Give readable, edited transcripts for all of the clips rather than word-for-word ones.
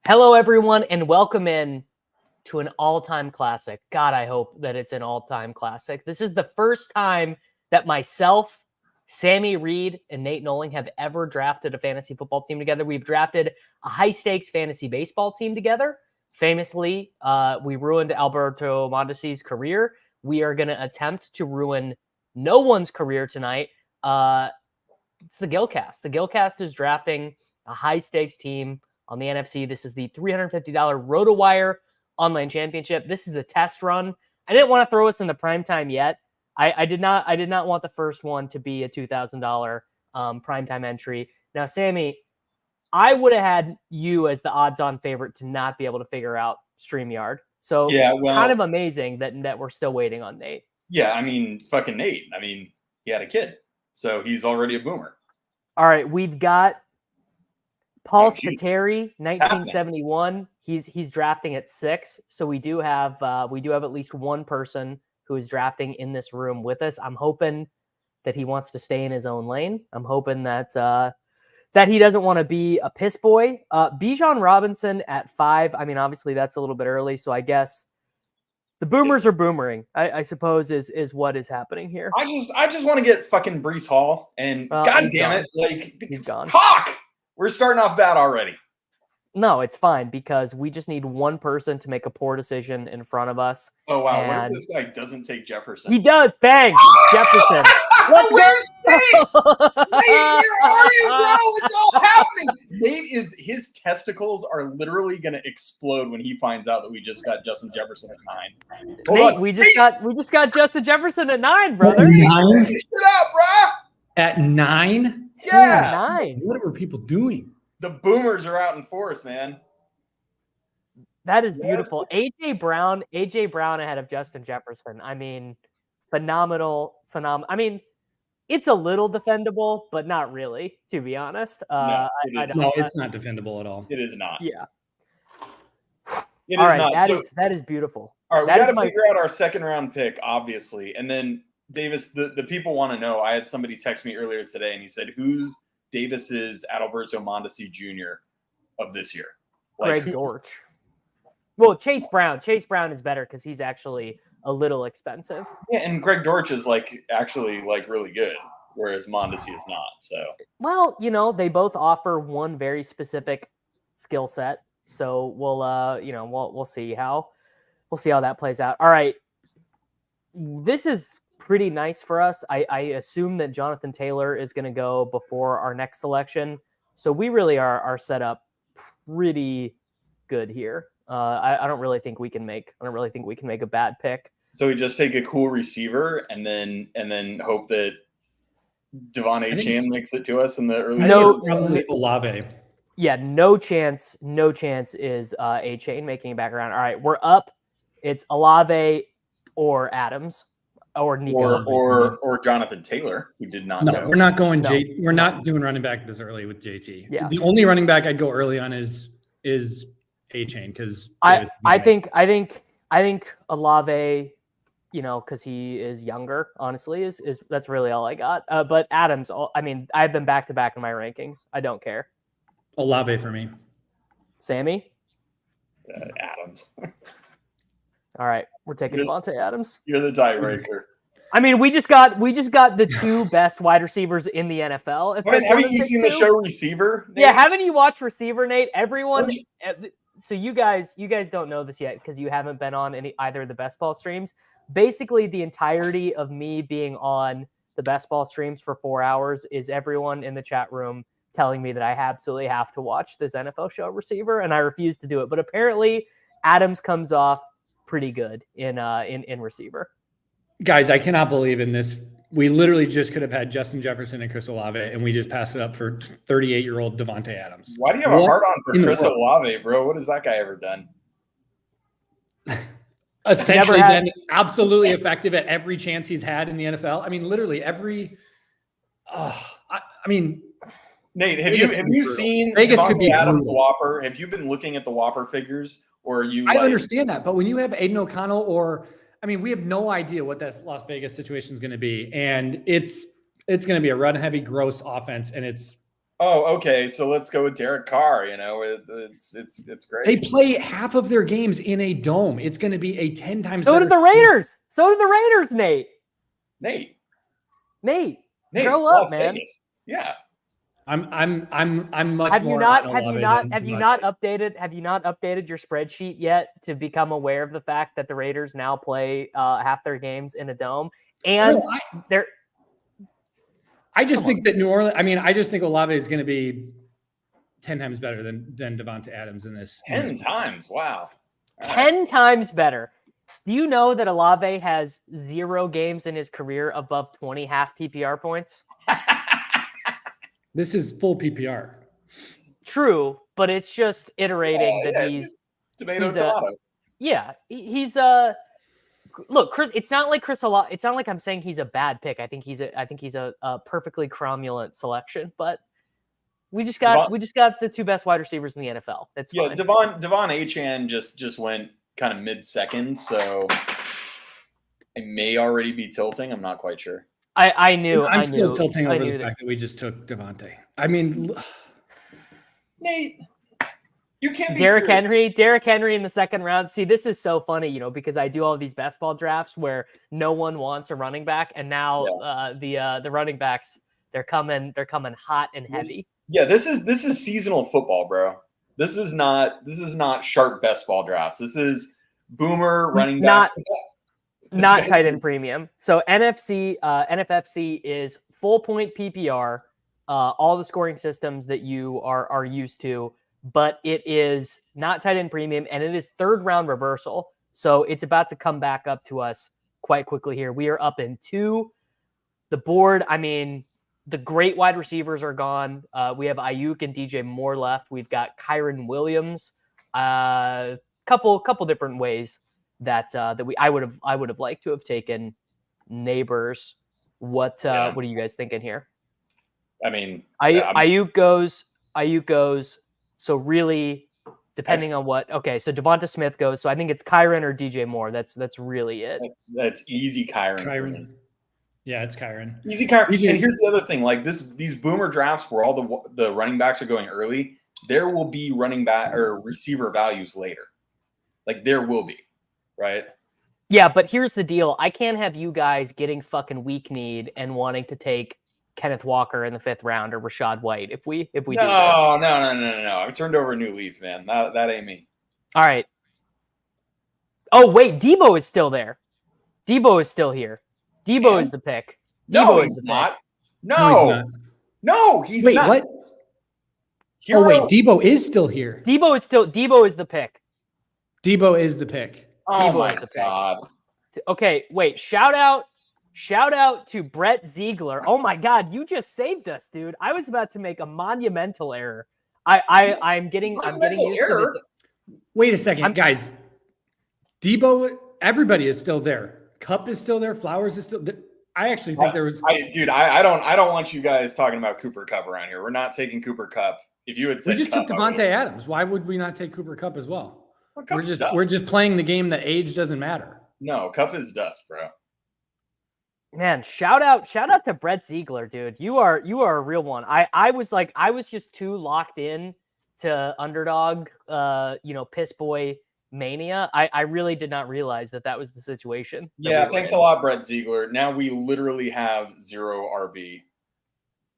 Hello, everyone, and welcome in to an all-time classic. God, I hope that it's an all-time classic. This is the first time that myself, Sammy Reid, and Nate Nohling have ever drafted a fantasy football team together. We've drafted a high-stakes fantasy baseball team together. Famously, we ruined Alberto Mondesi's career. We are going to attempt to ruin no one's career tonight. It's the GILLCAST. The GILLCAST is drafting a high-stakes team on the NFC. This is the $350 RotoWire online championship. This is a test run. I didn't want to throw us in the primetime yet. I did not want the first one to be a $2,000 primetime entry. Now, Sammy, I would have had you as the odds-on favorite to not be able to figure out StreamYard. So kind of amazing that we're still waiting on Nate. Yeah, I mean, fucking Nate. I mean, he had a kid, so he's already a boomer. All right, we've got Paul Spiteri, 1971. He's drafting at 6, so we do have at least one person who is drafting in this room with us. I'm hoping that he wants to stay in his own lane. I'm hoping that he doesn't want to be a piss boy. Bijan Robinson at 5. I mean, obviously that's a little bit early, so I guess the boomers are boomering, I suppose is what is happening here. I just want to get fucking Breece Hall, and God damn it, like he's gone. Hawk! We're starting off bad already. No, it's fine because we just need one person to make a poor decision in front of us. Oh, wow. What if this guy doesn't take Jefferson? He does. Bang. Jefferson. Let's Where's Nate? Nate, where are you, bro? It's all happening. His testicles are literally going to explode when he finds out that we just got Justin Jefferson at 9. Nate, we just got Justin Jefferson at 9, brother. 9? Get it out, bro. At 9? Yeah. 9. What were people doing? The boomers are out in force, man. That is beautiful. AJ Brown ahead of Justin Jefferson. I mean, phenomenal. I mean, it's a little defendable, but not really, to be honest. It's not defendable at all. It is not. Yeah. It all is right, not. That is beautiful. All right, we got to figure out our second round pick, obviously. And then, Davis, the people want to know. I had somebody text me earlier today, and he said, who's Davis's Adalberto Mondesi Jr. of this year? Like, Greg Dortch. Well, Chase Brown. Chase Brown is better because he's actually a little expensive. Yeah, and Greg Dortch is actually really good, whereas Mondesi is not. So, well, they both offer one very specific skill set. So we'll see how that plays out. All right, this is pretty nice for us. I assume that Jonathan Taylor is going to go before our next selection. So we really are set up pretty good here. I don't really think we can make a bad pick. So we just take a cool receiver and then hope that Devon Chan makes it to us in the early. Probably Olave. Yeah, no chance is Achane making it back around. All right, we're up. It's Olave or Adams. Or Nico. Or Jonathan Taylor, who did not know. We're not going we're not doing running back this early with JT. Yeah. The only running back I'd go early on is A-Chain because I think Olave, because he is younger, honestly, is that's really all I got. But Adams, I mean, I have them back to back in my rankings. I don't care. Olave for me. Sammy? Adams. All right, we're taking Devontae Adams. You're the tiebreaker. I mean, we just got the two best wide receivers in the NFL. Haven't you seen the show Receiver, Nate? Yeah, haven't you watched Receiver, Nate? Everyone. So you guys don't know this yet because you haven't been on either of the best ball streams. Basically, the entirety of me being on the best ball streams for 4 hours is everyone in the chat room telling me that I absolutely have to watch this NFL show Receiver, and I refuse to do it. But apparently, Adams comes off pretty good in Receiver. Guys, I cannot believe in this. We literally just could have had Justin Jefferson and Chris Olave, and we just passed it up for 38-year-old Devontae Adams. Why do you have a hard on for Chris Olave, bro? What has that guy ever done? Essentially been absolutely effective at every chance he's had in the NFL. I mean, literally every Nate, have you seen Vegas could be Adams Whopper? Have you been looking at the Whopper figures? Or are you I understand that, but when you have Aiden O'Connell we have no idea what that Las Vegas situation is going to be. And it's going to be a run heavy, gross offense. And it's Oh, okay. So let's go with Derek Carr. You know, it's great. They play half of their games in a dome. It's going to be a 10 times. So did the Raiders. So did the Raiders, Nate. Nate, grow up, Las man. Vegas. Yeah. I'm much Have more. you not updated your spreadsheet yet to become aware of the fact that the Raiders now play half their games in a dome? And they're I just think that New Orleans. I mean, I just think Olave is going to be 10 times better than Devonta Adams in this. 10 times. Wow. 10 times better. Do you know that Olave has 0 games in his career above 20 half PPR points? This is full PPR. True, but it's just iterating he's tomato. He's look, Chris. It's not like Chris Olave. It's not like I'm saying he's a bad pick. I think he's a perfectly cromulent selection, but we just got the 2 best wide receivers in the NFL. That's fine. Devon Achane just went kind of mid-second, so I may already be tilting. I'm not quite sure. I'm still tilting over the fact that we just took Devontae. I mean, Nate, you can't be Derrick serious. Henry in the 2nd round. See, this is so funny, because I do all these best ball drafts where no one wants a running back, and now the running backs they're coming hot and heavy. This is seasonal football, bro. This is not sharp best ball drafts. This is boomer running backs. Not tight end premium. So NFFC is full point PPR, all the scoring systems that you are used to, but it is not tight end premium, and it is 3rd round reversal. So it's about to come back up to us quite quickly here. We are up in 2. The board, I mean, the great wide receivers are gone. We have Ayuk and DJ Moore left. We've got Kyron Williams. Couple different ways that I would have liked to have taken Neighbors. What are you guys thinking here? I mean, Ayuk goes. So really, depending on what. Okay, so Devonta Smith goes. So I think it's Kyron or DJ Moore. That's really it. That's easy, Kyron. Yeah, it's Kyron. Easy Kyron. And here's the other thing: like these boomer drafts where all the running backs are going early, there will be running back or receiver values later. Like there will be. Right. Yeah, but here's the deal. I can't have you guys getting fucking weak kneed and wanting to take Kenneth Walker in the 5th round or Rashad White if we do that. No. I've turned over a new leaf, man. That ain't me. All right. Oh, wait, Debo is still there. Debo is still here. Debo is the pick. No, he's not. No, he's not. What? Hero. Oh, wait, Debo is still here. Debo is the pick. Debo is the pick. Oh my God. Okay, wait. Shout out to Brett Ziegler. Oh my God, you just saved us, dude. I was about to make a monumental error. I'm getting used to this. Wait a second, guys. Debo, everybody is still there. Cup is still there. Flowers is still there. I actually think there was. I don't want you guys talking about Cooper Kupp around here. We're not taking Cooper Kupp. If you had said we just took Devontae Adams. Why would we not take Cooper Kupp as well? Well, we're just playing the game that age doesn't matter. No, Kupp is dust, bro. Man, shout out to Brett Ziegler, dude. You are a real one. I was just too locked in to underdog, piss boy mania. I really did not realize that was the situation. Yeah, thanks a lot, Brett Ziegler. Now we literally have 0 RB.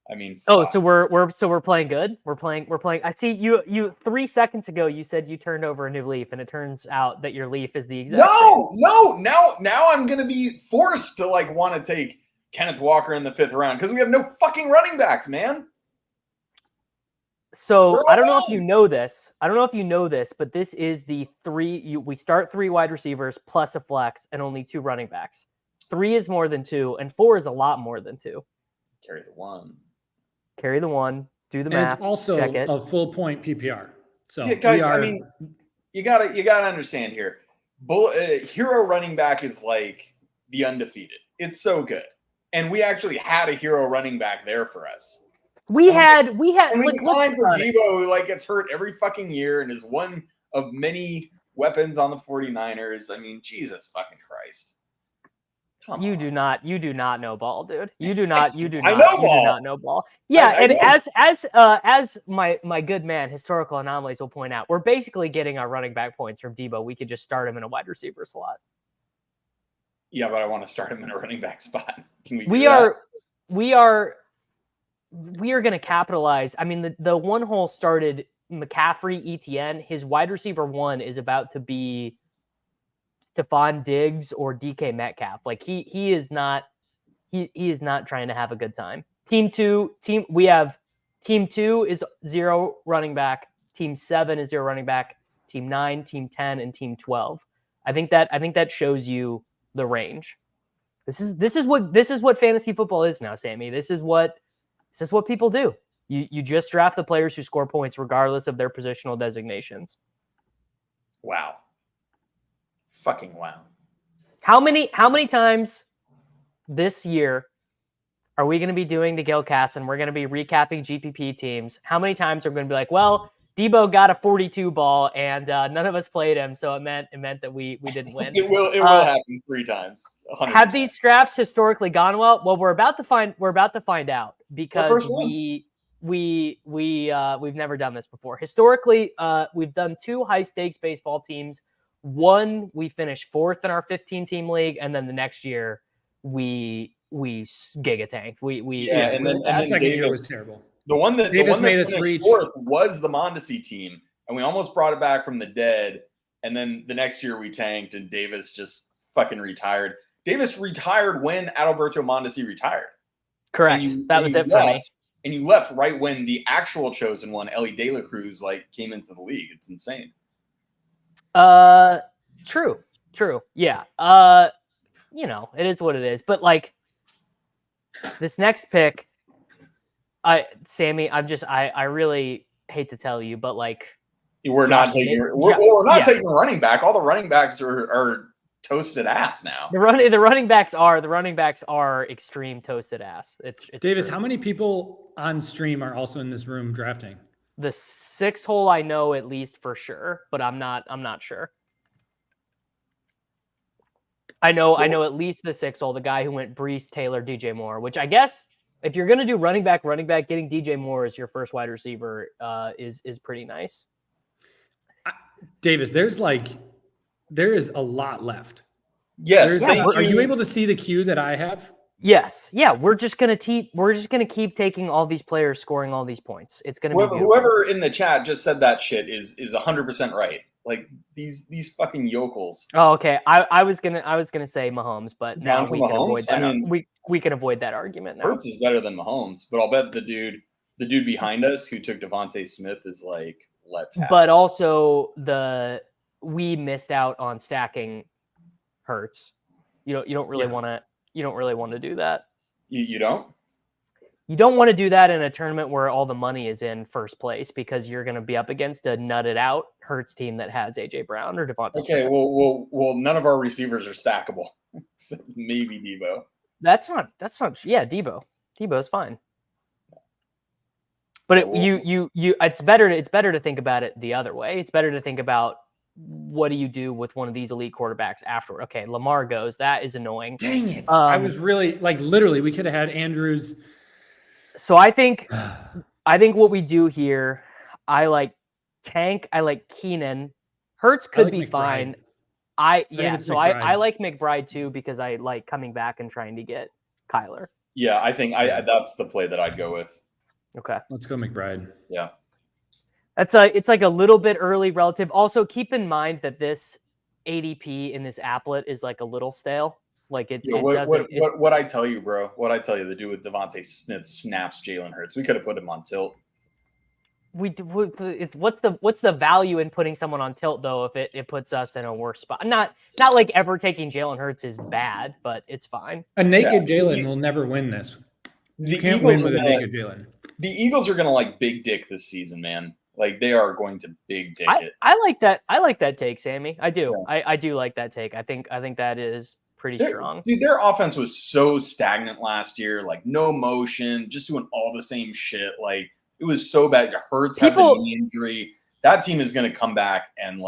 I mean, so we're playing good. We're playing. I see you 3 seconds ago you said you turned over a new leaf, and it turns out that your leaf is the exact same. No. Now I'm gonna be forced to want to take Kenneth Walker in the 5th round because we have no fucking running backs, man. So I don't know if you know this, but this is the 3. We start 3 wide receivers plus a flex and only 2 running backs. 3 is more than 2, and 4 is a lot more than 2. Carry the 1. Do the math. It's also check it. A full point PPR. So yeah, guys, I mean, you gotta understand here. Hero running back is like the undefeated. It's so good, and we actually had a hero running back there for us. We had. I mean, time for Debo, who gets hurt every fucking year and is one of many weapons on the 49ers. I mean, Jesus fucking Christ. You do not know ball, dude. You do not know ball. Yeah, as my good man, Historical Anomalies will point out, we're basically getting our running back points from Debo. We could just start him in a wide receiver slot. Yeah, but I want to start him in a running back spot. Can we? We are going to capitalize. I mean, the one hole started McCaffrey, ETN. His wide receiver 1 is about to be Stephon Diggs or DK Metcalf. Like he is not trying to have a good time. We have team 2 is 0 running back, team 7 is 0 running back, team 9, team 10, and team 12. I think that shows you the range. This is what fantasy football is now, Sammy. This is what people do. You just draft the players who score points regardless of their positional designations. Wow. Fucking wow. How many times this year are we going to be doing the GILLCAST and we're going to be recapping GPP teams? How many times are we going to be like, well, Debo got a 42 ball and none of us played him, so it meant that we didn't win. It will happen 3 times. 100%. Have these scraps historically gone well? Well, we're about to find out because we've never done this before. Historically, we've done 2 high stakes baseball teams. One, we finished 4th in our 15-team league, and then the next year we giga tanked. And then the second year was terrible. The one that made us reach 4th was the Mondesi team, and we almost brought it back from the dead. And then the next year we tanked, and Davis just fucking retired. Davis retired when Adalberto Mondesi retired. Correct. That was it for me. And you left right when the actual chosen one, Ellie De La Cruz, came into the league. It's insane. True. Yeah. It is what it is. But this next pick, Sammy, I really hate to tell you, but we're not taking running back. All the running backs are toasted ass now. The running backs are extreme toasted ass. It's Davis, true. how many people on stream are also in this room drafting? The 6th hole I know at least for sure, but I'm not sure. I know at least the 6th hole, the guy who went Brees, Taylor, DJ Moore, which I guess if you're going to do running back, getting DJ Moore as your first wide receiver is pretty nice. Davis, there is a lot left. Yes. Are you able to see the queue that I have? Yes. Yeah. We're just gonna keep taking all these players, scoring all these points. It's gonna be whoever in the chat just said that shit is 100% right. These fucking yokels. Oh, okay. I was gonna say Mahomes, but now we can avoid that. We can avoid that argument now. Hurts is better than Mahomes, but I'll bet the dude behind us who took Devontae Smith is let's have but it. Also we missed out on stacking Hurts. You don't really want to do that. You don't? You don't want to do that in a tournament where all the money is in first place because you're going to be up against a nutted out Hurts team that has AJ Brown or Devontae Smith. Okay, well, none of our receivers are stackable. So maybe Debo. That's not. Yeah, Debo's fine. But it's better to think about it the other way. It's better to think about what do you do with one of these elite quarterbacks afterward. Okay, Lamar goes. That is annoying. Dang it! I was really literally we could have had Andrews. So I think what we do here, I like Tank. I like Keenan. Hurts could be fine. I like McBride too because I like coming back and trying to get Kyler. Yeah, I think that's the play that I'd go with. Okay, let's go McBride. Yeah, it's a little bit early relative. Also, keep in mind that this ADP in this applet is a little stale. What I tell you, bro? What I tell you, the dude with Devontae Smith snaps Jalen Hurts. We could have put him on tilt. What's the value in putting someone on tilt though? If it puts us in a worse spot, not like ever taking Jalen Hurts is bad, but it's fine. A naked Jalen will never win this. You can't win with a naked Jalen. The Eagles are gonna big dick this season, man. They are going to big dick it. I like that. I like that take, Sammy. I do. Yeah. I do like that take. I think that is pretty strong. Dude, their offense was so stagnant last year. No motion, just doing all the same shit. It was so bad. Hurts had the knee injury. That team is going to come back and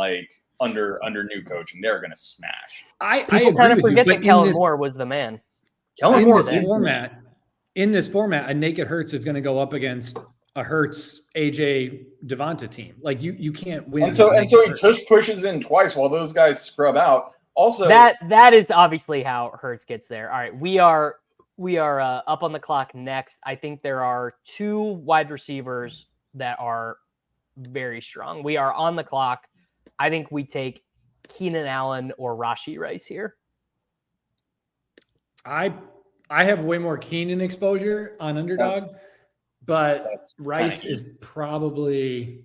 under new coaching. They're going to smash. People kind of forget that Kellen Moore was the man. Kellen Moore in this format, a naked Hurts is going to go up against a Hurts AJ Devonta team. Like you can't win. And so he pushes in twice while those guys scrub out. Also, that is obviously how Hurts gets there. All right, we are up on the clock next. I think there are 2 wide receivers that are very strong. We are on the clock. I think we take Keenan Allen or Rashee Rice here. I have way more Keenan exposure on underdog, but Rice is probably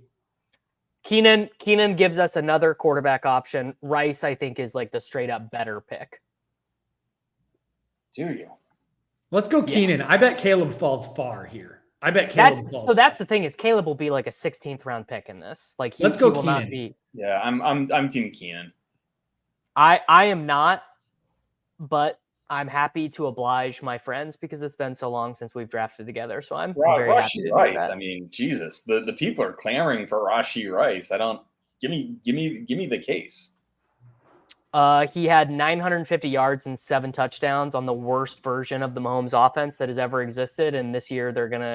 Keenan gives us another quarterback option. Rice, I think, is like the straight up better pick. Do you? Let's go Keenan. I bet Caleb falls far here. I bet Caleb falls. So that's the thing is Caleb will be like a 16th round pick in this. Like let's go will Keenan. Not be. Yeah, I'm team Keenan. I am not, but I'm happy to oblige my friends because it's been so long since we've drafted together. So I'm very happy to do Rice. that. I mean, Jesus, the people are clamoring for Rashee Rice. Give me the case. He had 950 yards and 7 touchdowns on the worst version of the Mahomes offense that has ever existed. And this year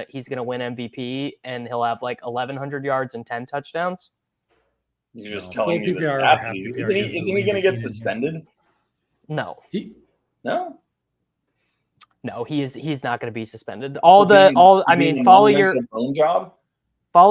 he's gonna win MVP and he'll have like 1,100 yards and 10 touchdowns. You're just telling me the stats. Isn't he going to get suspended? No. No, he's not going to be suspended. Follow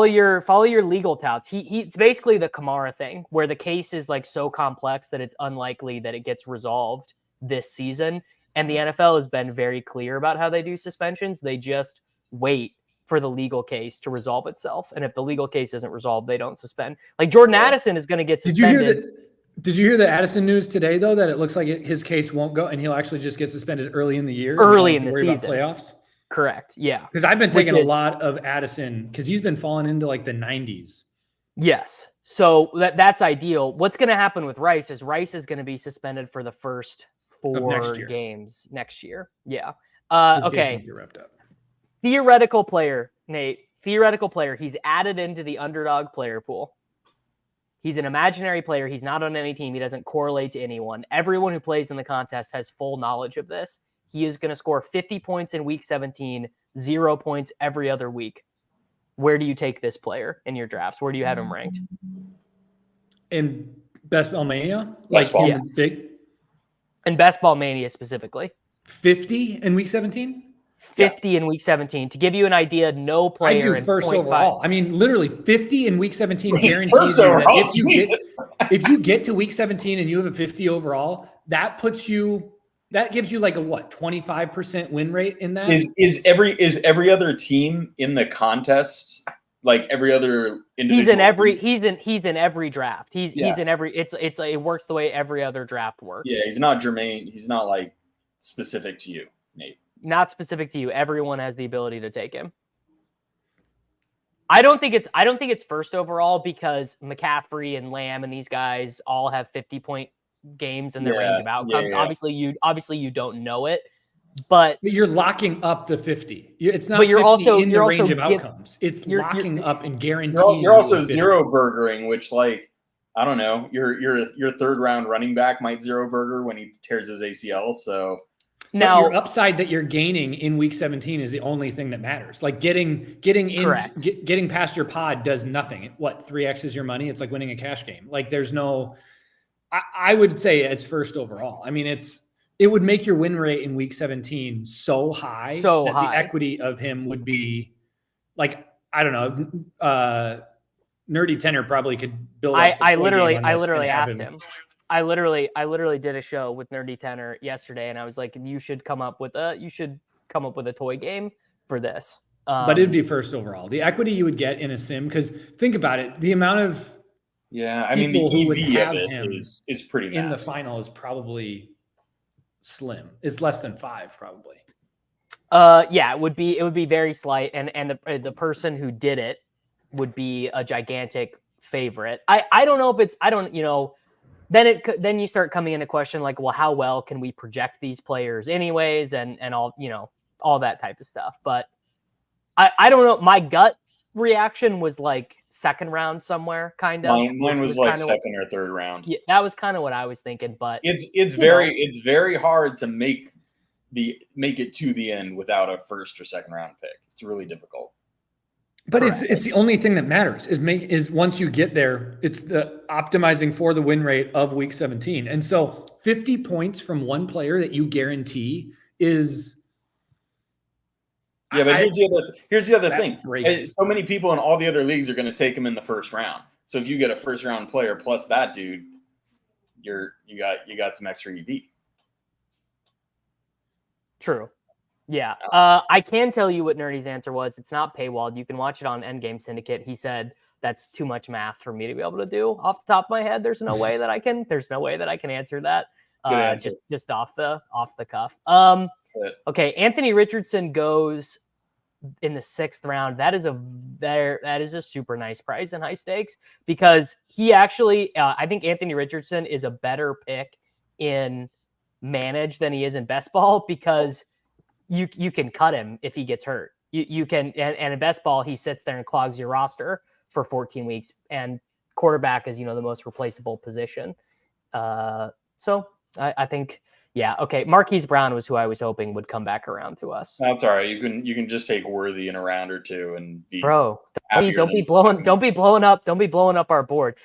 your legal touts. It's basically the Kamara thing where the case is like so complex that it's unlikely that it gets resolved this season. And the NFL has been very clear about how they do suspensions. They just wait for the legal case to resolve itself. And if the legal case isn't resolved, they don't suspend. Like Jordan Addison is going to get suspended. Did you hear the Addison news today, though, that it looks like his case won't go and he'll actually just get suspended early in the year? Early in the season. Playoffs? Correct. Yeah. Because I've been taking a lot of Addison because he's been falling into like the 90s. Yes. So that's ideal. What's going to happen with Rice is going to be suspended for the first 4 games next year. Yeah. Okay. Theoretical player, Nate. Theoretical player. He's added into the underdog player pool. He's an imaginary player. He's not on any team. He doesn't correlate to anyone. Everyone who plays in the contest has full knowledge of this. He is going to score 50 points in week 17, 0 points every other week. Where do you take this player in your drafts? Where do you have him ranked? In Best Ball Mania? Big? In Best Ball Mania specifically. 50 in week 17? 50 in week 17. To give you an idea, no player I do first overall. I mean, literally 50 in week 17 guarantees first overall, if you get to week 17 and you have a 50 overall, that gives you like a 25% win rate in that? Is every other team in the contest, like every other individual? He's in every draft. He's in every it works the way every other draft works. Yeah, he's not germane. He's not like specific to you, Nate. Not specific to you. Everyone has the ability to take him. I don't think it's first overall because McCaffrey and Lamb and these guys all have 50-point games in their range of outcomes. Yeah. Obviously you don't know it, but you're locking up the 50. It's not. But you're also in the range of outcomes. It's locking up and guaranteeing. You're also zero burgering, which like I don't know. Your third round running back might zero burger when he tears his ACL. So. Now, your upside that you're gaining in week 17 is the only thing that matters. Like getting past your pod does nothing. 3x's your money? It's like winning a cash game. Like there's no. I would say it's first overall. I mean, it would make your win rate in week 17 so high that the equity of him would be like I don't know. Nerdy Tenor probably could build. I literally asked him. I literally did a show with Nerdy Tenor yesterday, and I was like, you should come up with a toy game for this. But it'd be first overall. The equity you would get in a sim, because think about it, the amount of the EV would have him is pretty massive. In the final is probably slim. It's less than 5 probably. It would be very slight, and the person who did it would be a gigantic favorite. I don't know if it's Then you start coming into question like, well, how well can we project these players anyways, and all all that type of stuff. But I don't know. My gut reaction was like second round somewhere, kind of. Mine was like second or third round. Yeah, that was kind of what I was thinking. But it's very hard to make it to the end without a first or second round pick. It's really difficult. But it's the only thing that matters is once you get there, it's the optimizing for the win rate of week 17. And so 50 points from one player that you guarantee is. Yeah, but here's the other thing. So many people in all the other leagues are going to take him in the first round. So if you get a first round player plus that dude, you got some extra EV. True. Yeah. I can tell you what Nerdy's answer was. It's not paywalled. You can watch it on Endgame Syndicate. He said that's too much math for me to be able to do off the top of my head. There's no way that I can answer that. Just off the cuff. Okay. Anthony Richardson goes in the 6th round. That is a super nice price in high stakes because he actually, I think Anthony Richardson is a better pick in manage than he is in best ball because you can cut him if he gets hurt. You can, and in best ball, he sits there and clogs your roster for 14 weeks. And quarterback is, the most replaceable position. So I think, yeah, okay. Marquise Brown was who I was hoping would come back around to us. That's all right. You can just take Worthy in a round or two and be bro. Don't be blowing up our board.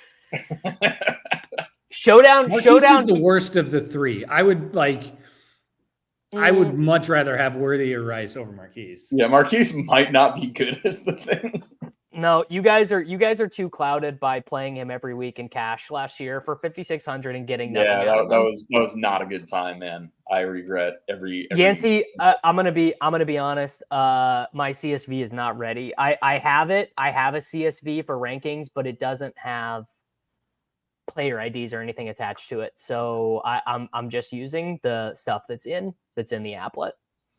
Showdown. Marquise is the worst of the three. I would much rather have Worthy or Rice over Marquise. Yeah, Marquise might not be good as the thing. No, you guys are too clouded by playing him every week in cash last year for 5,600 and getting nothing. Yeah, that was not a good time, man. I regret every Yancey, I'm gonna be honest. My CSV is not ready. I have it. I have a CSV for rankings, but it doesn't have player IDs or anything attached to it. So I'm just using the stuff that's in the applet.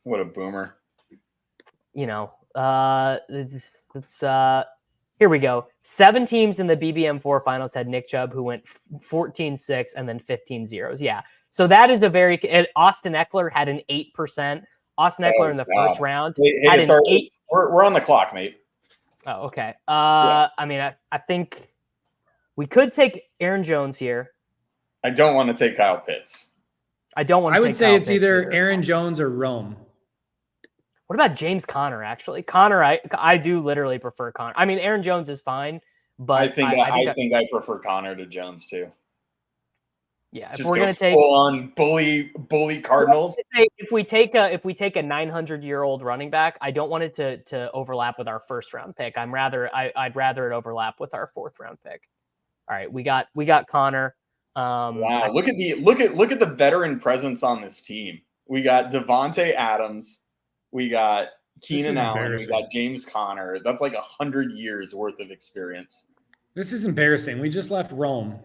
What a boomer. Here we go. 7 teams in the BBM4 finals had Nick Chubb, who went 14-6 and then 15 zeros. Yeah. So that is Austin Eckler had an 8%. Austin Eckler in the first round had an 8. We're on the clock, mate. Oh, okay. I mean, I think we could take Aaron Jones here. I don't want to take Kyle Pitts. I would say it's either Aaron Jones or Rome. What about James Conner, actually? Conner, I do literally prefer Conner. I mean, Aaron Jones is fine, but I think I prefer Conner to Jones too. Yeah, if we're gonna take full on bully Cardinals. If we take a 900-year-old running back, I don't want it to overlap with our first round pick. I'd rather it overlap with our 4th round pick. All right, we got Conner. Wow, look at the veteran presence on this team. We got Devontae Adams. We got Keenan Allen. We got James Conner. That's like 100 years worth of experience. This is embarrassing. We just left Rome.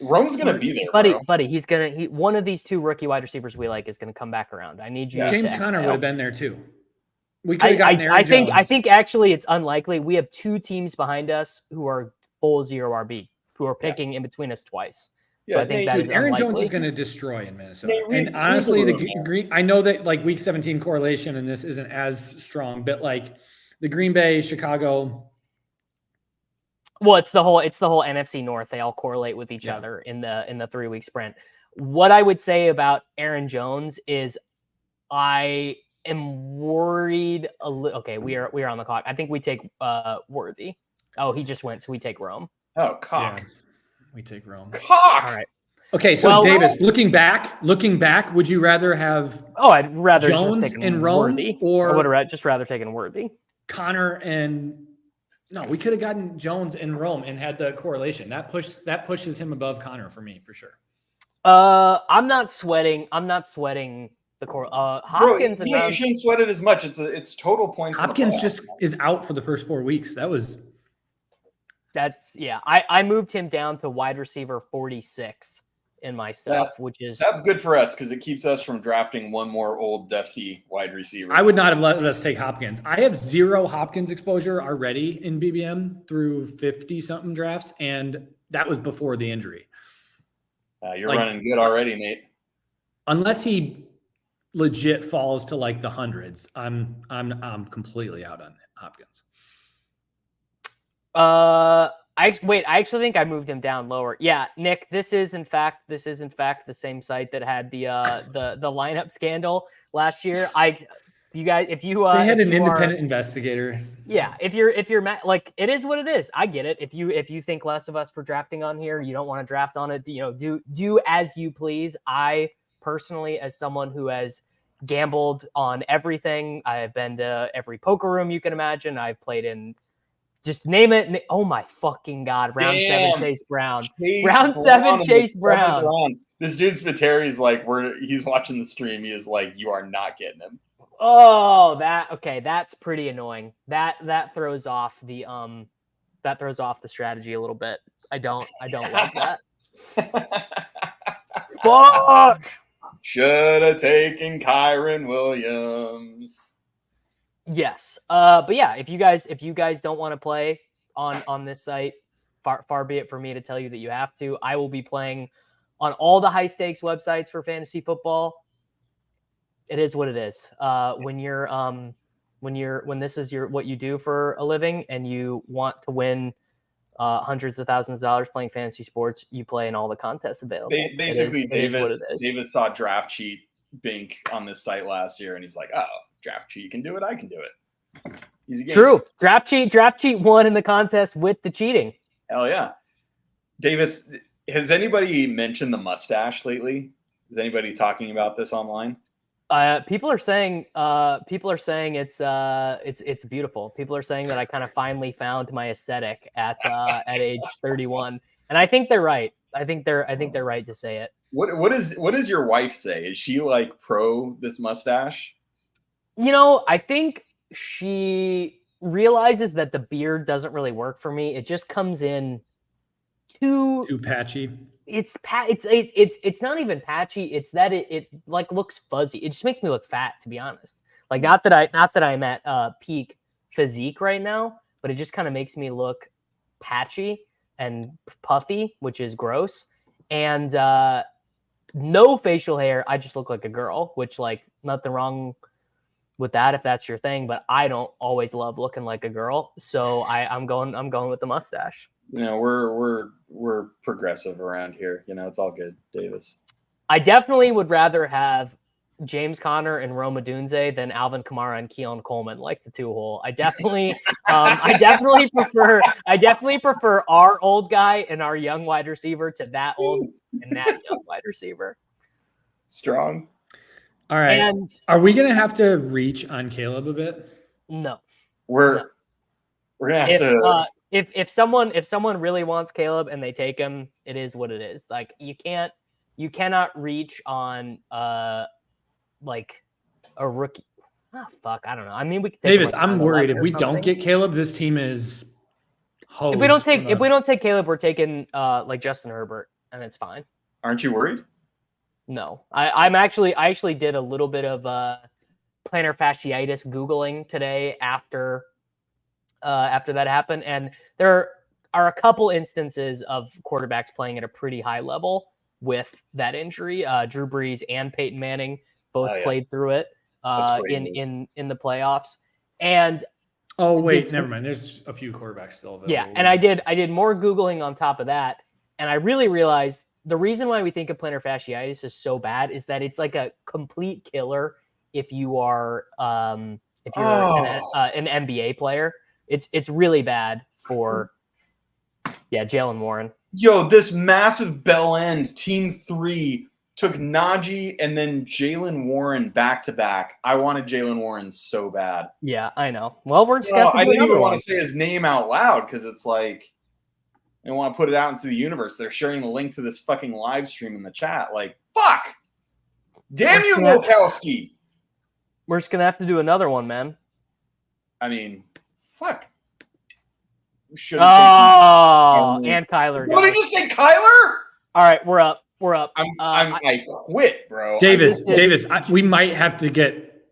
Rome's gonna be there, buddy. He's one of these 2 rookie wide receivers we like is gonna come back around. I need you. James Conner would have been there too. We could have gotten Aaron Jones. I think actually it's unlikely. We have 2 teams behind us who are full 0 RB who are picking in between us twice. So I think that is Aaron unlikely. Jones is going to destroy in Minnesota. And honestly, I know that like week 17 correlation and this isn't as strong, but like the Green Bay, Chicago. Well, it's the whole NFC North. They all correlate with each other in the 3-week sprint. What I would say about Aaron Jones is I am worried a little. Okay, we are on the clock. I think we take Worthy. Oh, he just went, so we take Rome. Oh, cock. Yeah. We take Rome. Cock. All right. Okay, so Davis, looking back, would you rather have? Oh, I'd rather Jones and Rome, Worthy, or I would have just rather taken Worthy. Connor and no, we could have gotten Jones and Rome and had the correlation. That pushes him above Connor for me for sure. I'm not sweating the core. Hopkins and you shouldn't sweat it as much. It's total points. Hopkins just is out for the first 4 weeks. I moved him down to wide receiver 46 in my stuff, that's good for us because it keeps us from drafting one more old dusty wide receiver. I would not have let us take Hopkins. I have 0 Hopkins exposure already in BBM through 50 something drafts, and that was before the injury. You're running good already, Nate. Unless he legit falls to like the hundreds, I'm completely out on Hopkins. I actually think I moved him down lower. Yeah, Nick, this is in fact the same site that had the lineup scandal last year. They had an independent investigator. Yeah, if you're like, it is what it is. I get it. If you think less of us for drafting on here, you don't want to draft on it. Do as you please. I personally, as someone who has gambled on everything, I have been to every poker room you can imagine. I've played in, just name it. Oh my fucking god! Round 7, Chase Brown. Round 7, Chase Brown. This dude Spiteri is like, he's watching the stream. He is like, you are not getting him. Oh, that's pretty annoying. That throws off the strategy a little bit. I don't like that. Fuck. Should have taken Kyron Williams. Yes. But yeah, if you guys don't want to play on this site, far be it for me to tell you that you have to. I will be playing on all the high stakes websites for fantasy football. It is what it is. When this is what you do for a living and you want to win hundreds of thousands of dollars playing fantasy sports, you play in all the contests available. Basically, Davis saw Draft Cheat Bink on this site last year, and he's like, "Oh, Draft Cheat can do it. I can do it." Easy game. True. Draft Cheat won in the contest with the cheating. Hell yeah, Davis. Has anybody mentioned the mustache lately? Is anybody talking about this online? People are saying it's beautiful. People are saying that I kind of finally found my aesthetic at age 31, and I think they're right. I think they're right to say it. What does your wife say? Is she like pro this mustache? I think she realizes that the beard doesn't really work for me. It just comes in too patchy. It's not even patchy. It's that it like looks fuzzy. It just makes me look fat, to be honest. Like not that I'm at peak physique right now, but it just kind of makes me look patchy and puffy, which is gross. And no facial hair. I just look like a girl, which, like, nothing wrong with that if that's your thing, but I don't always love looking like a girl. So I'm going with the mustache. We're progressive around here. It's all good, Davis. I definitely would rather have James Conner and Rome Odunze than Alvin Kamara and Keon Coleman, like the 2-hole. I definitely prefer our old guy and our young wide receiver to that old and that young wide receiver. Strong. All right. And are we gonna have to reach on Caleb a bit? No. We're gonna have to. If someone really wants Caleb and they take him, it is what it is. Like you cannot reach on like a rookie. Fuck, I don't know. I mean, we could take Davis. I'm worried if we don't get Caleb, this team is. If we don't take Caleb, we're taking like Justin Herbert, and it's fine. Aren't you worried? No, I actually did a little bit of plantar fasciitis Googling today after that happened, and there are a couple instances of quarterbacks playing at a pretty high level with that injury. Drew Brees and Peyton Manning both played through it in the playoffs. And never mind. There's a few quarterbacks still available. Yeah, and I did more Googling on top of that, and I really realized the reason why we think of plantar fasciitis is so bad is that it's like a complete killer if you are an NBA player. It's really bad for Jalen Warren. Yo, this massive bell end team 3 took Najee and then Jalen Warren back to back. I wanted Jalen Warren so bad. Yeah, I know. Well, we're just gonna. I didn't even want to say his name out loud because it's like I want to put it out into the universe. They're sharing the link to this fucking live stream in the chat. Like, fuck! Damn you, Milkowski! We're just gonna have to do another one, man. I mean, fuck. And Kyler. What did you say, Kyler? All right, we're up. I quit, bro. Davis, we might have to get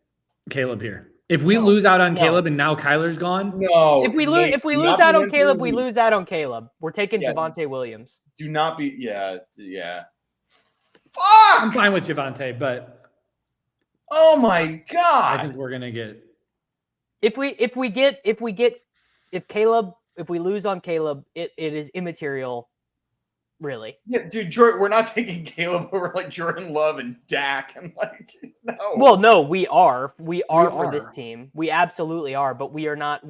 Caleb here. If we lose out on Caleb and now Kyler's gone, no. If we lose out on Caleb, we lose out on Caleb. We're taking Javonte Williams. Do not be, yeah. Fuck! I'm fine with Javonte, but oh my god, I think we're gonna get. If Caleb lose on Caleb, it is immaterial, really. Yeah, dude, Jordan, we're not taking Caleb over like Jordan Love and Dak and like no. Well, no, we are for this team. We absolutely are, but we are not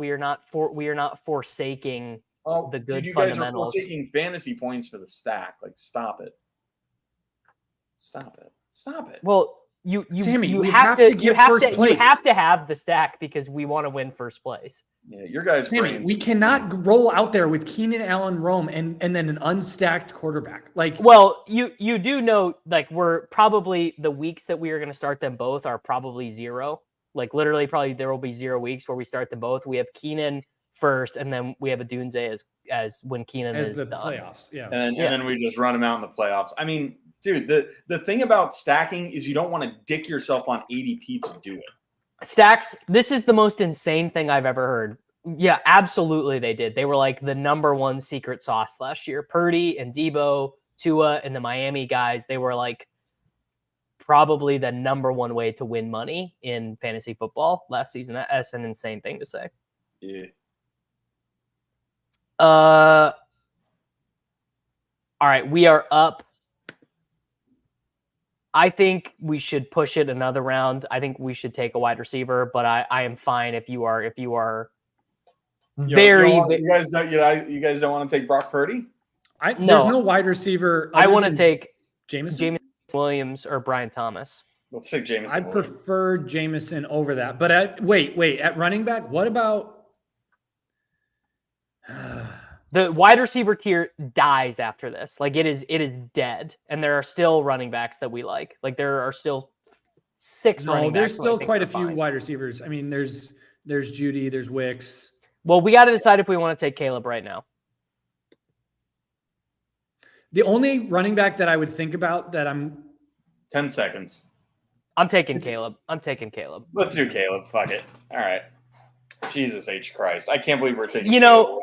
forsaking the good dude, you fundamentals. guys are forsaking fantasy points for the stack. Like, stop it. Stop it. Stop it. Well, you Sammy, you we have have to to you get have first to you place. have to have the stack because we want to win first place. Yeah, your guys' Sammy, brains. we cannot roll out there with Keenan Allen, Rome, and then an unstacked quarterback. Like, well, you do know, like, we're probably the weeks that we are going to start them both are probably 0. Like, literally, probably there will be 0 weeks where we start them both. We have Keenan first, and then we have a Dunze as when Keenan as is the done. playoffs, yeah. And then we just run them out in the playoffs. I mean, dude, the thing about stacking is you don't want to dick yourself on ADP to do it. Stacks, this is the most insane thing I've ever heard. Yeah, absolutely they did. They were like the #1 secret sauce last year. Purdy and Debo, Tua, and the Miami guys, they were like probably the #1 way to win money in fantasy football last season. That's an insane thing to say. Yeah. All right, we are up. I think we should push it another round. I think we should take a wide receiver, but I am fine if you are very. You guys don't want to take Brock Purdy? There's no wide receiver. I want to take Jameson Williams or Brian Thomas. Let's take Jameson. I prefer Jameson over that. But wait, at running back, what about the wide receiver tier dies after this? Like, it is dead, and there are still running backs that we like. Like, there are still 6 running backs. There's still quite a few wide receivers. I mean, there's Judy, there's Wicks. Well, we got to decide if we want to take Caleb right now. The only running back that I would think about that 10 seconds. I'm taking Caleb. Let's do Caleb. Fuck it. All right. Jesus H. Christ. I can't believe we're taking Caleb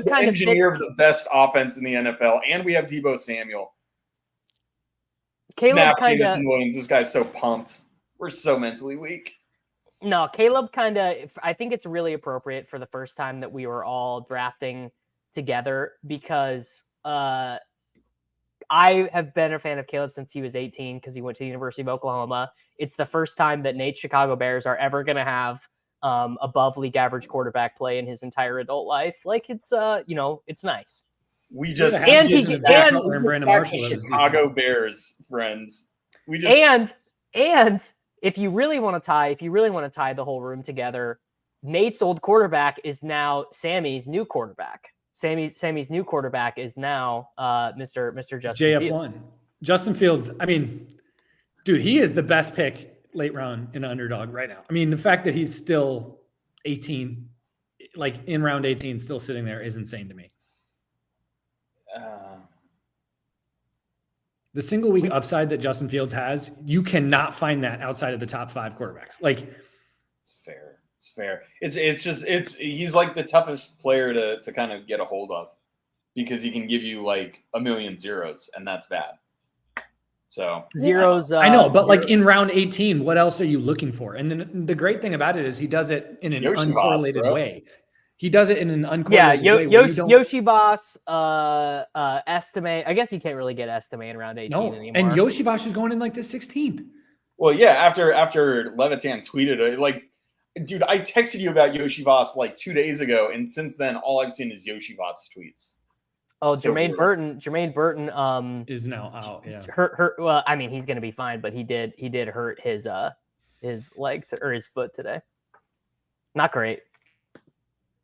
kind of engineer of the best offense in the NFL, and we have Debo Samuel. Snap Peterson Williams. This guy's so pumped. We're so mentally weak. No, Caleb kind of, I think it's really appropriate for the first time that we were all drafting together because I have been a fan of Caleb since he was 18 because he went to the University of Oklahoma. It's the first time that Nate's Chicago Bears are ever going to have above league average quarterback play in his entire adult life. Like, it's it's nice. We just and Brandon Marshall, Chicago Bears friends. We just and if you really want to tie the whole room together, Nate's old quarterback is now Sammy's new quarterback. Sammy's new quarterback is now Mr. Justin JF1. Fields. Justin Fields. I mean, dude, he is the best pick late round in underdog right now. I mean, the fact that he's still 18, like in round 18, still sitting there is insane to me. The single week upside that Justin Fields has, you cannot find that outside of the top 5 quarterbacks. Like, it's fair. It's fair. He's like the toughest player to kind of get a hold of because he can give you like a million zeros, and that's bad. So zeros. I know, but like in round 18, what else are you looking for? And then the great thing about it is he does it in an uncorrelated way. He does it in an uncorrelated way. Yoshi Boss, estimate. I guess you can't really get estimate in round 18 anymore. And Yoshi Boss is going in like the 16th. Well, yeah, after Levitan tweeted it, like, dude, I texted you about Yoshi Voss like 2 days ago, and since then, all I've seen is Yoshi Voss tweets. Oh, so Jermaine Burton is now out. Yeah, hurt. Well, I mean, he's going to be fine, but he did hurt his leg or his foot today. Not great.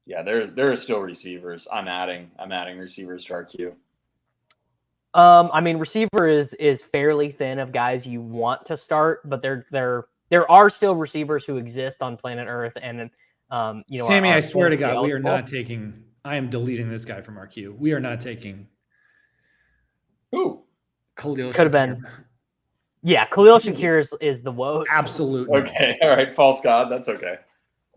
Yeah, there are still receivers. I'm adding receivers to our queue. I mean, receiver is fairly thin of guys you want to start, but there are still receivers who exist on planet Earth, and Sammy, I swear to God, we are not taking. I am deleting this guy from our queue. We are not taking. Who? Khalil could have been. Yeah, Khalil Shakir is the woe. Absolutely. Okay. All right. False God. That's okay.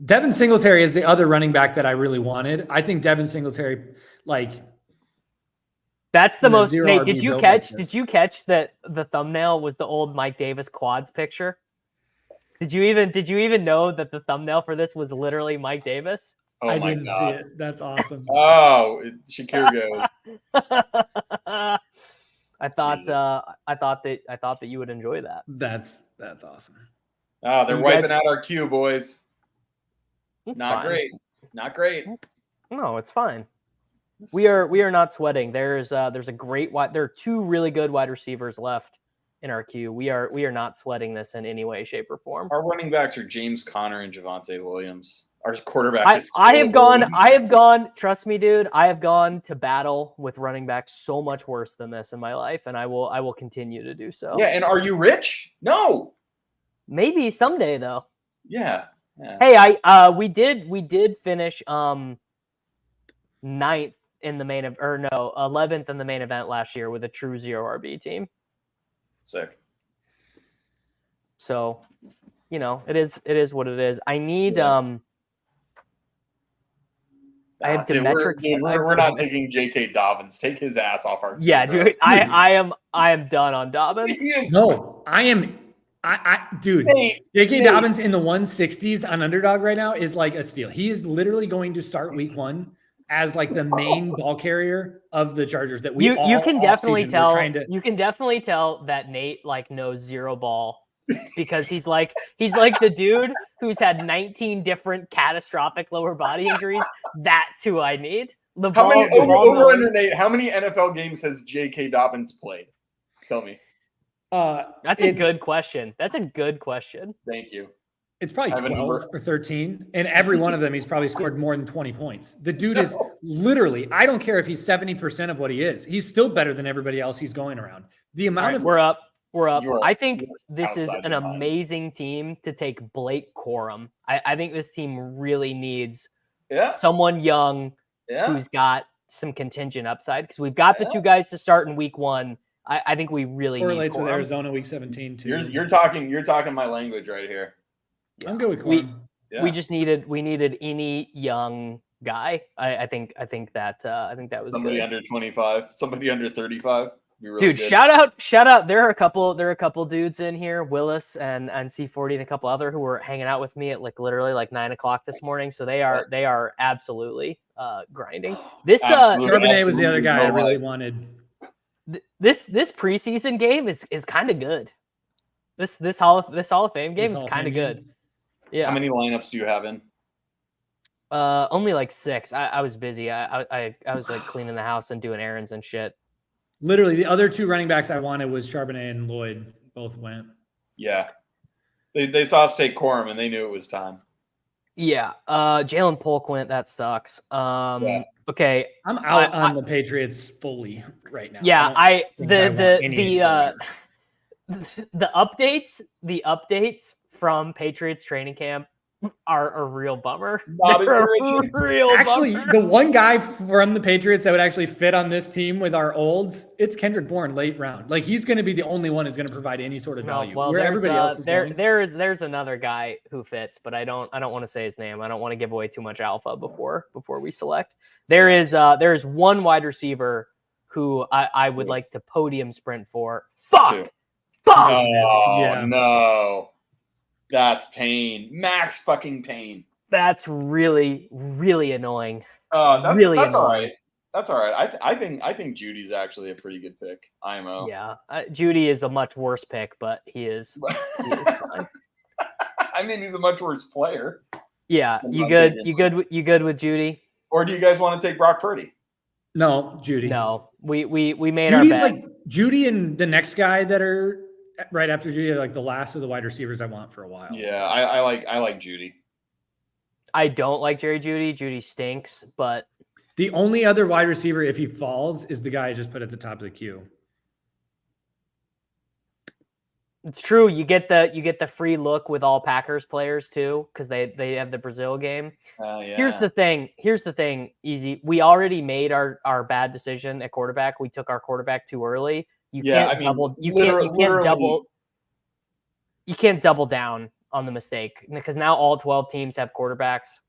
Devin Singletary is the other running back that I really wanted. I think Devin Singletary, like. That's the most. Nate, did you catch that the thumbnail was the old Mike Davis quads picture? Did you even know that the thumbnail for this was literally Mike Davis? Oh I my didn't see God. it. That's awesome. Oh, Shakir goes. I thought Jesus. that you would enjoy that. That's awesome. Oh, they're You wiping guys- out our queue, boys. It's Not fine. great. Not great. No, it's fine. We are not sweating. There's a great there are two really good wide receivers left in our queue. We are not sweating this in any way, shape, or form. Our running backs are James Conner and Javonte Williams. Our quarterback is I have gone. Williams. I have gone. Trust me, dude. I have gone to battle with running backs so much worse than this in my life, and I will continue to do so. Yeah, and are you rich? No. Maybe someday though. Yeah. Hey, we did finish 9th in the main 11th in the main event last year with a true 0 RB team. Sick. So, it is what it is. I need I have Demetric. We're not taking J.K. Dobbins. Take his ass off our. Yeah, dude. I am done on Dobbins. No, I am. Dude, J.K. Dobbins in the 160s on underdog right now is like a steal. He is literally going to start week 1 as like the main ball carrier of the Chargers that we you can definitely tell. You can definitely tell that Nate like knows zero ball because he's like the dude who's had 19 different catastrophic lower body injuries. That's who I need. How many NFL games has J.K. Dobbins played? Tell me. That's a good question. Thank you. It's probably 12 or 13. And every one of them, he's probably scored more than 20 points. The dude is literally, I don't care if he's 70% of what he is. He's still better than everybody else he's going around. The amount of we're up. I think this is an amazing team to take Blake Corum. I think this team really needs someone young who's got some contingent upside because we've got the two guys to start in week 1. I think we really correlates need with Arizona week 17 too. You're talking my language right here. Yeah. I'm good with Corum. We needed any young guy. I think that was somebody good. Under 25, somebody under 35. Really dude, good. shout out. There are a couple dudes in here, Willis and C40 and a couple other who were hanging out with me at literally 9:00 this morning. So they are absolutely grinding. This Charbonnet was the other guy I really wanted. This preseason game is kind of good. This Hall of Fame game is kind of good. Yeah. How many lineups do you have in? Only 6. I was busy. I was cleaning the house and doing errands and shit. Literally, the other 2 running backs I wanted was Charbonnet and Lloyd. Both went. Yeah. They saw us take Corum and they knew it was time. Yeah. Jalen Polk went. That sucks. Okay. I'm out on the Patriots fully right now. Yeah. The updates from Patriots training camp are a real bummer. Actually, the one guy from the Patriots that would actually fit on this team with our olds, it's Kendrick Bourne late round. He's going to be the only one who's going to provide any sort of value. Well, where everybody else is there's another guy who fits, but I don't want to say his name. I don't want to give away too much alpha before we select. There is one wide receiver who I would like to podium sprint for. Fuck. No. That's pain. Max fucking pain. That's really, really annoying. That's annoying. All right. That's all right. I think Judy's actually a pretty good pick. IMO. Yeah. Judy is a much worse pick, but he is fine. I mean, he's a much worse player. Yeah. You good with Judy? Or do you guys want to take Brock Purdy? No, Judy. No. We made Judy's our bet. Judy and the next guy that are right after Judy are the last of the wide receivers I want for a while. Yeah, I like Judy. I don't like Jerry Judy. Judy stinks, but the only other wide receiver, if he falls, is the guy I just put at the top of the queue. It's true. You get the free look with all Packers players too, because they have the Brazil game. Yeah. Here's the thing, Easy. We already made our bad decision at quarterback. We took our quarterback too early. You can't double down on the mistake because now all 12 teams have quarterbacks.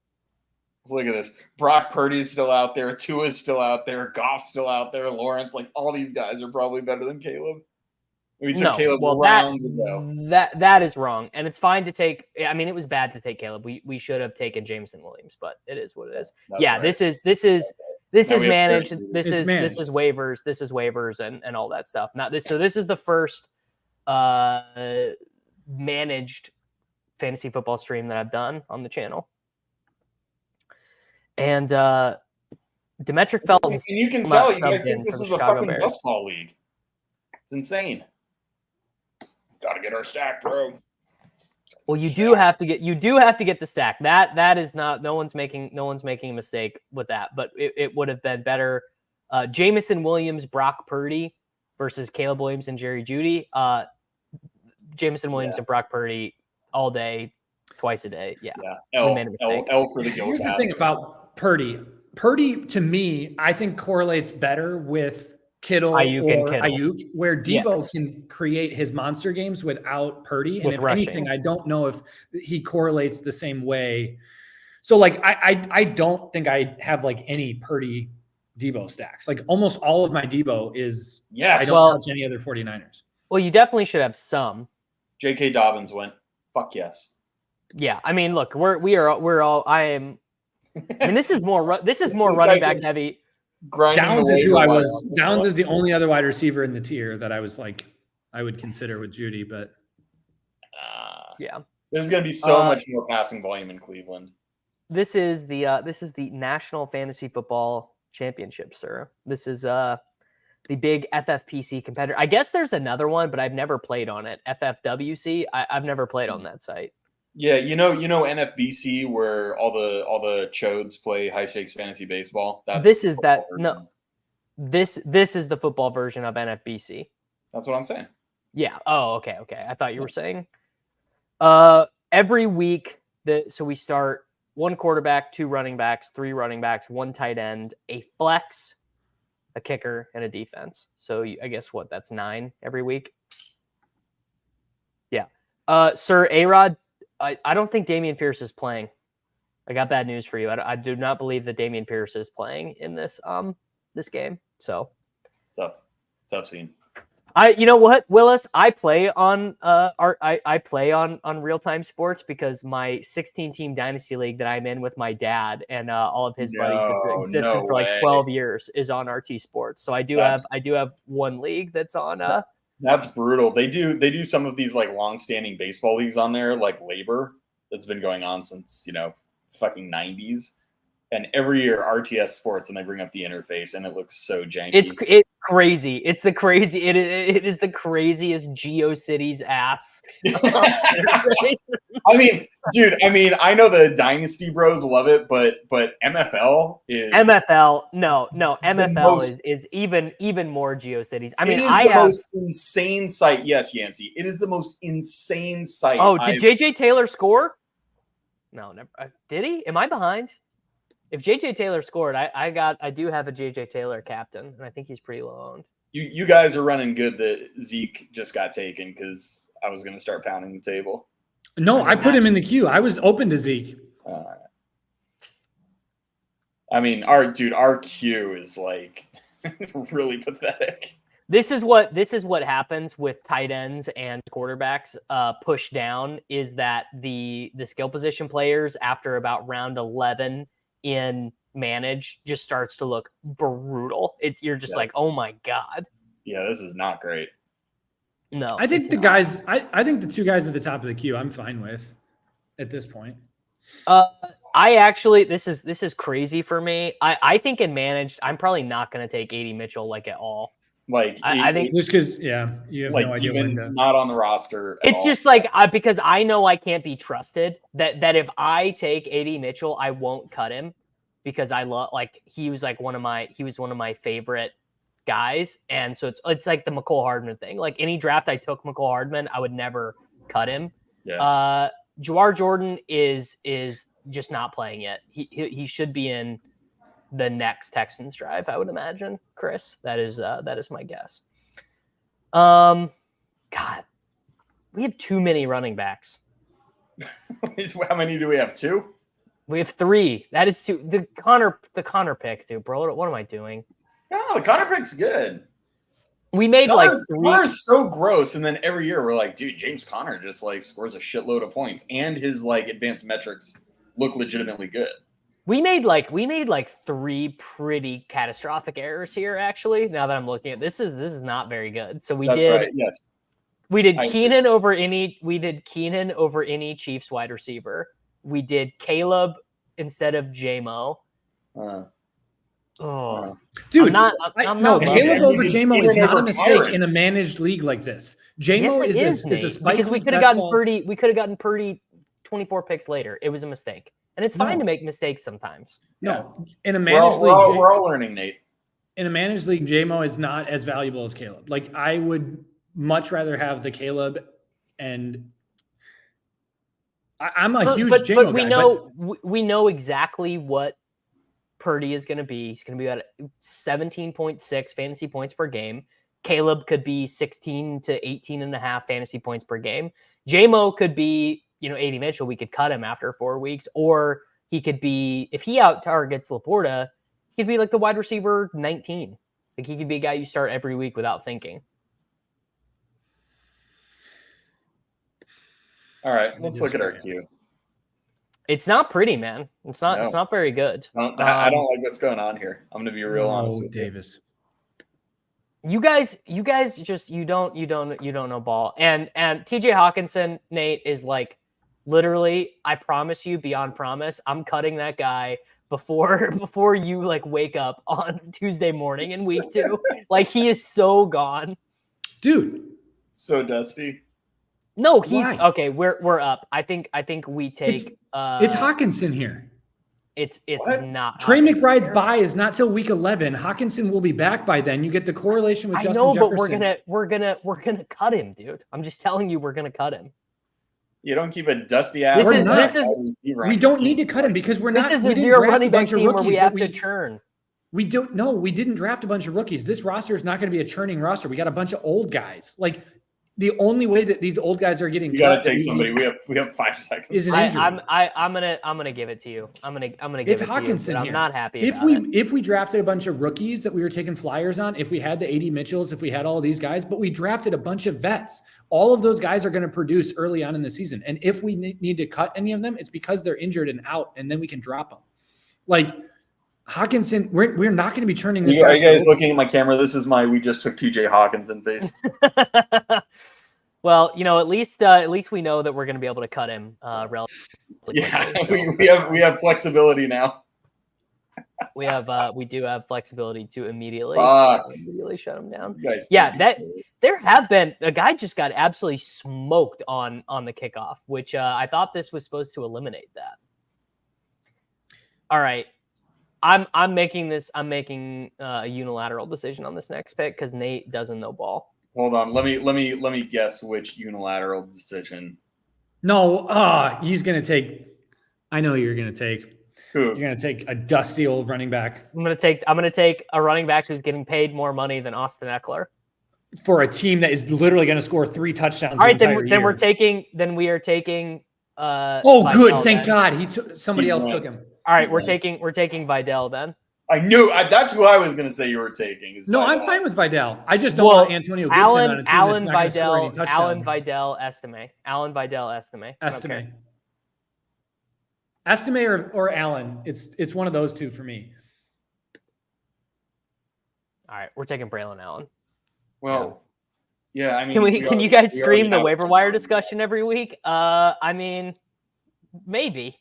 Look at this. Brock Purdy's still out there. Tua's still out there. Goff's still out there. Lawrence, all these guys are probably better than Caleb. We took Caleb rounds ago. That is wrong, and it's fine to take. I mean, it was bad to take Caleb. We should have taken Jameson Williams, but it is what it is. Yeah, right. This is managed. This is waivers. This is waivers and all that stuff. Not this. So this is the first managed fantasy football stream that I've done on the channel. And Demetric Felton. And you can tell you guys think this is a fucking best ball league. It's insane. Gotta get our stack, bro. Well, you do have to get the stack. That is not, no one's making a mistake with that, but it would have been better. Jameson Williams, Brock Purdy versus Caleb Williams and Jerry Jeudy. Jameson Williams and Brock Purdy all day, twice a day. Yeah. L for the GILLCAST. Here's the thing about Purdy. Purdy, to me, I think correlates better with Kittle Ayuk, where Debo can create his monster games without Purdy. And if anything, I don't know if he correlates the same way. So like, I don't think I have like any Purdy Debo stacks. Like almost all of my Debo is, I don't touch any other 49ers. Well, you definitely should have some. J.K. Dobbins went. Fuck yes. Yeah. I mean, look, I mean, this is more running back heavy. Downs is who I was. Downs is the only other wide receiver in the tier that I was like, I would consider with Jeudy, but there's going to be so much more passing volume in Cleveland. This is the National Fantasy Football Championship, sir. This is the big FFPC competitor. I guess there's another one, but I've never played on it. FFWC. I've never played on that site. Yeah, you know NFFC where all the chodes play high stakes fantasy baseball. This is the football version of NFBC. That's what I'm saying. Yeah. Oh, okay. I thought you were saying. Every week so we start 1 quarterback, 2 running backs, 3 running backs, 1 tight end, a flex, a kicker, and a defense. So I guess that's 9 every week. Yeah. Sir A-Rod. I don't think Dameon Pierce is playing. I got bad news for you. I do not believe that Dameon Pierce is playing in this game. So tough scene. You know what, Willis? I play on I play on Real-Time Sports because my 16-team dynasty league that I'm in with my dad and all of his buddies that's existed for like 12 years is on RT Sports. So I do have one league that's on. That's brutal. They do some of these like long-standing baseball leagues on there, like Labor, that's been going on since fucking 90s. And every year RTS Sports, and they bring up the interface, and it looks so janky. It's crazy. It is the craziest GeoCities ass. I mean, dude. I know the Dynasty Bros love it, but MFL is MFL is even more GeoCities. I mean, it is the most insane site. Yes, Yancey, it is the most insane site. Oh, did JJ Taylor score? No, never. Did he? Am I behind? If JJ Taylor scored, I do have a JJ Taylor captain, and I think he's pretty low owned. You guys are running good that Zeke just got taken because I was going to start pounding the table. No, I put him in the queue. I was open to Zeke. I mean, our queue is like really pathetic. This is what happens with tight ends and quarterbacks push down is that the skill position players after about round 11 in manage just starts to look brutal. You're just like, oh my God. Yeah, this is not great. No, I think I think the 2 guys at the top of the queue I'm fine with at this point. I actually this is crazy for me. I think in managed, I'm probably not going to take AD Mitchell like at all. Like I think just because you have like no idea even not on the roster. It's just like because I know I can't be trusted. That if I take AD Mitchell, I won't cut him because I love he was one of my favorite guys, and so it's like the McCole Hardman thing. Like any draft I took McCole Hardman, I would never cut him. Yeah. Jawar Jordan is just not playing yet. He should be in the next Texans drive, I would imagine, Chris. That is my guess. God, we have too many running backs. How many do we have? 2? We have 3. That is 2. The Connor pick, dude, bro. What am I doing? No, the Connor pick's good. We made Connor's so gross, and then every year we're like, dude, James Conner just like scores a shitload of points, and his like advanced metrics look legitimately good. We made like 3 pretty catastrophic errors here. Actually, now that I'm looking at this is not very good. So we did. Right, yes. We did Keenan over any Chiefs wide receiver. We did Caleb instead of JMO. Dude, I'm not Caleb over JMO is not a mistake in a managed league like this. JMO is a spike because we could have gotten Purdy. We could have gotten Purdy 24 picks later. It was a mistake, and it's fine to make mistakes sometimes. No, in a managed league, we're all learning, Nate. In a managed league, JMO is not as valuable as Caleb. Like I would much rather have the Caleb, and I'm a huge JMO guy. We know exactly what Purdy is going to be. He's going to be at 17.6 fantasy points per game. Caleb could be 16 to 18 and a half fantasy points per game. JMO could be, AD Mitchell. We could cut him after 4 weeks, or he could be, if he out targets Laporta, he'd be like the wide receiver 19. Like he could be a guy you start every week without thinking. All right, let's look at our queue. It's not pretty, man. It's not very good. I don't like what's going on here. I'm going to be real honest with Davis. You guys just you don't know ball. And TJ Hawkinson, Nate, is like literally, I promise you, beyond promise, I'm cutting that guy before you like wake up on Tuesday morning in week 2. Like he is so gone. Dude. So dusty. No, he's okay. We're up. I think we take. It's Hawkinson here. It's not. Trey McBride's bye is not till week 11. Hawkinson will be back by then. You get the correlation with Justin Jefferson. But we're gonna cut him, dude. I'm just telling you, we're gonna cut him. You don't keep a dusty ass. We don't need to cut him because we're not. This is a zero running back team where we have to churn. We didn't draft a bunch of rookies. This roster is not going to be a churning roster. We got a bunch of old guys. Like. The only way that these old guys are getting got to take somebody. We have 5 seconds. Is an injury. I'm gonna give it to you. I'm gonna give it Hawkinson to you. I'm not happy. If we drafted a bunch of rookies that we were taking flyers on, if we had the AD Mitchells, if we had all of these guys, but we drafted a bunch of vets, all of those guys are going to produce early on in the season. And if we need to cut any of them, it's because they're injured and out, and then we can drop them. Like Hawkinson, we're not going to be churning this. Are you guys looking at my camera? This is we just took TJ Hawkinson face. Well, at least we know that we're going to be able to cut him relatively quickly, so. we have flexibility now. we do have flexibility to immediately shut him down. There have been a guy just got absolutely smoked on the kickoff, which I thought this was supposed to eliminate that. All right. I'm making a unilateral decision on this next pick because Nate doesn't know ball. Hold on. Let me guess which unilateral decision. No, he's gonna take. I know you're gonna take. Who? You're gonna take a dusty old running back. I'm gonna take a running back who's getting paid more money than Austin Eckler for a team that is literally gonna score 3 touchdowns. All right, then we are taking. Oh, good. Thank God. Somebody else took him. All right, we're taking Vidal then. I knew that's who I was going to say you were taking. No, I'm fine with Vidal. I just don't want Antonio Gibson on a team that's not going to score any touchdowns. Alan Vidal Estime. Estime or Allen. It's one of those two for me. All right, we're taking Braylon Allen. Well, yeah. I mean, can you guys stream the waiver wire discussion every week? I mean, maybe.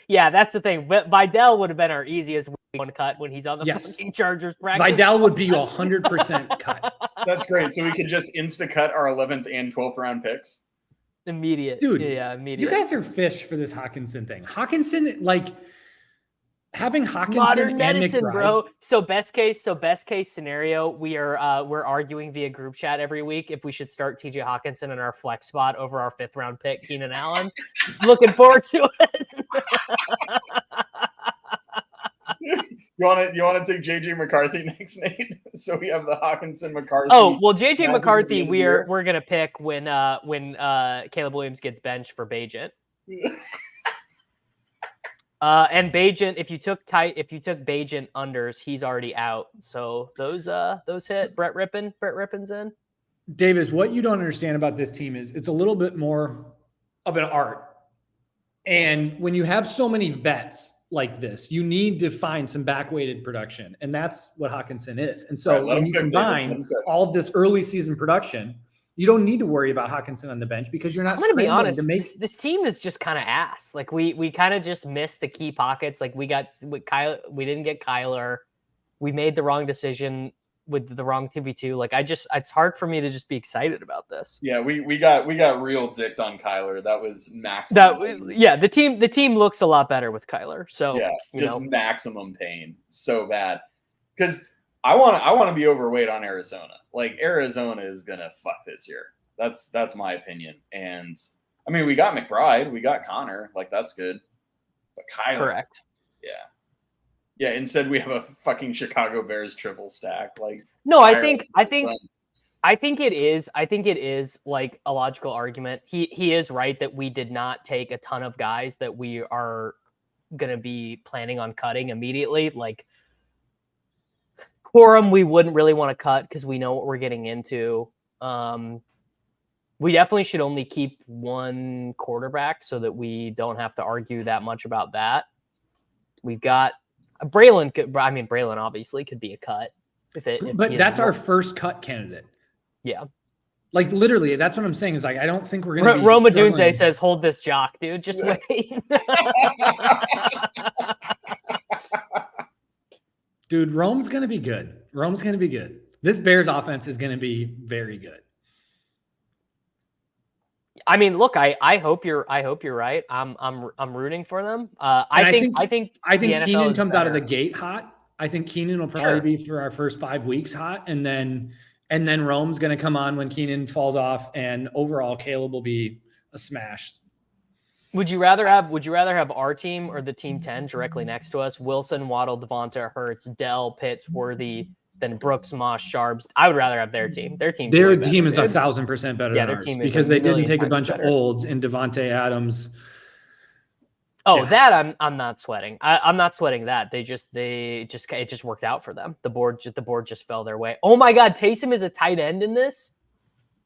Yeah, that's the thing. But Vidal would have been our easiest one cut when he's on the fucking Chargers practice. Vidal would be 100% cut. That's great. So we could just insta-cut our 11th and 12th round picks. Immediate. Dude, yeah, immediate. You guys are fish for this Hawkinson thing. Hawkinson, like having Hawkinson modern and medicine, McBride. Bro. So best case scenario, we're arguing via group chat every week if we should start TJ Hawkinson in our flex spot over our 5th round pick, Keenan Allen. Looking forward to it. You want to take JJ McCarthy next, Nate? So we have the Hawkinson McCarthy. Oh well, JJ McCarthy, we're gonna pick when Caleb Williams gets benched for Bajent. And Bajent, if you took Bajent unders, he's already out. So those hit. Brett Rippon's in. Davis, what you don't understand about this team is it's a little bit more of an art. And when you have so many vets like this, you need to find some back-weighted production. And that's what Hawkinson is. And so when you combine all of this early season production, you don't need to worry about Hawkinson on the bench because you're not. I'm going to be honest. This team is just kind of ass. Like we kind of just missed the key pockets. Like we didn't get Kyler. We made the wrong decision with the wrong TV2. Like it's hard for me to just be excited about this. Yeah, we got real dicked on Kyler. That was maximum. The team looks a lot better with Kyler. So yeah, maximum pain. So bad. Because I want to be overweight on Arizona. Like Arizona is gonna fuck this year. That's my opinion. And I mean, we got McBride, we got Connor. Like that's good. But Kyler, correct. Yeah. Yeah. Instead, we have a fucking Chicago Bears triple stack. Like no, I think it is. I think it is like a logical argument. He is right that we did not take a ton of guys that we are gonna be planning on cutting immediately. Like Quorum, we wouldn't really want to cut because we know what we're getting into. We definitely should only keep one quarterback so that we don't have to argue that much about that. We've got Braylon. Braylon obviously could be a cut. But that's our first cut candidate. Yeah. Like literally, that's what I'm saying is like, I don't think we're going to be Roma Dunze says, hold this jock, dude. Just wait. Dude, Rome's going to be good. Rome's going to be good. This Bears offense is going to be very good. I mean, look, I hope you're right. I'm rooting for them. I think Keenan comes out of the gate hot. I think Keenan will probably be for our first 5 weeks hot, and then Rome's going to come on when Keenan falls off, and overall Caleb will be a smash. Would you rather have our team or the team 10 directly next to us? Wilson, Waddle, Devonta, Hurts, Dell, Pitts, Worthy, then Brooks, Moss, Sharps. I would rather have their team. Their team is 1,000% better than ours because they didn't take a bunch of olds in Devontae Adams. Oh, that I'm not sweating. I'm not sweating that. It just worked out for them. The board just fell their way. Oh my God, Taysom is a tight end in this?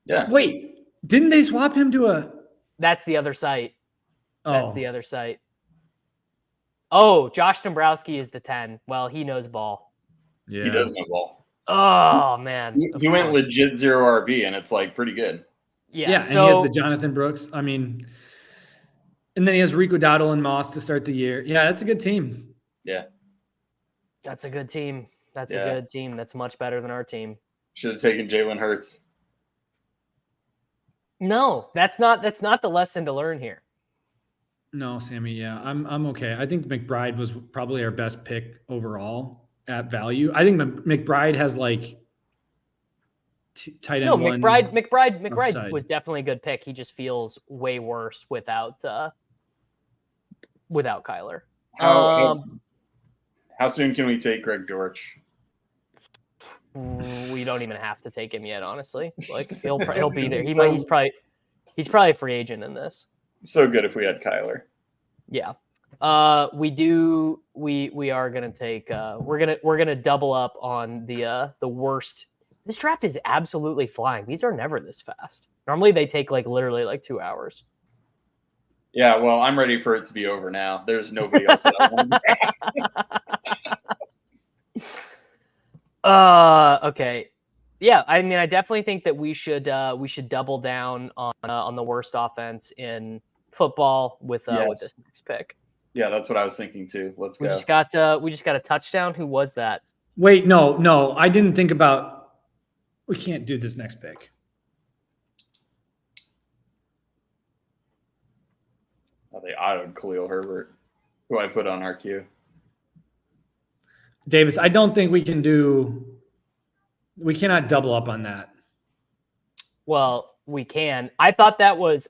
Yeah. Wait, didn't they swap him to a? That's the other site. That's the other site. Oh, Josh Dombrowski is the 10. Well, he knows ball. Yeah. He does know ball. Oh, man. He went legit 0 RB, and it's like pretty good. Yeah, and he has the Jonathan Brooks. I mean, and then he has Rico Dowdle and Moss to start the year. Yeah, that's a good team. Yeah. That's a good team. That's a good team. That's much better than our team. Should have taken Jalen Hurts. No, that's not the lesson to learn here. No, Sammy. Yeah, I'm okay. I think McBride was probably our best pick overall at value. I think McBride has like tight end. No, McBride was definitely a good pick. He just feels way worse without Kyler. How soon can we take Greg Dortch? We don't even have to take him yet, honestly. Like he'll be there. He's probably a free agent in this. So good if we had Kyler. Yeah. We are gonna take we're gonna double up on the worst. This draft is absolutely flying. These are never this fast. Normally they take literally 2 hours. Yeah, well, I'm ready for it to be over now. There's nobody else that I want. Okay. Yeah, I mean, I definitely think that we should double down on the worst offense in football with this next pick. Yeah, that's what I was thinking too. Let's go. We just got a touchdown. Who was that? Wait, no, I didn't think about. We can't do this next pick. Oh, they autoed Khalil Herbert, who I put on our queue. Davis, I don't think we cannot double up on that. Well, we can. I thought that was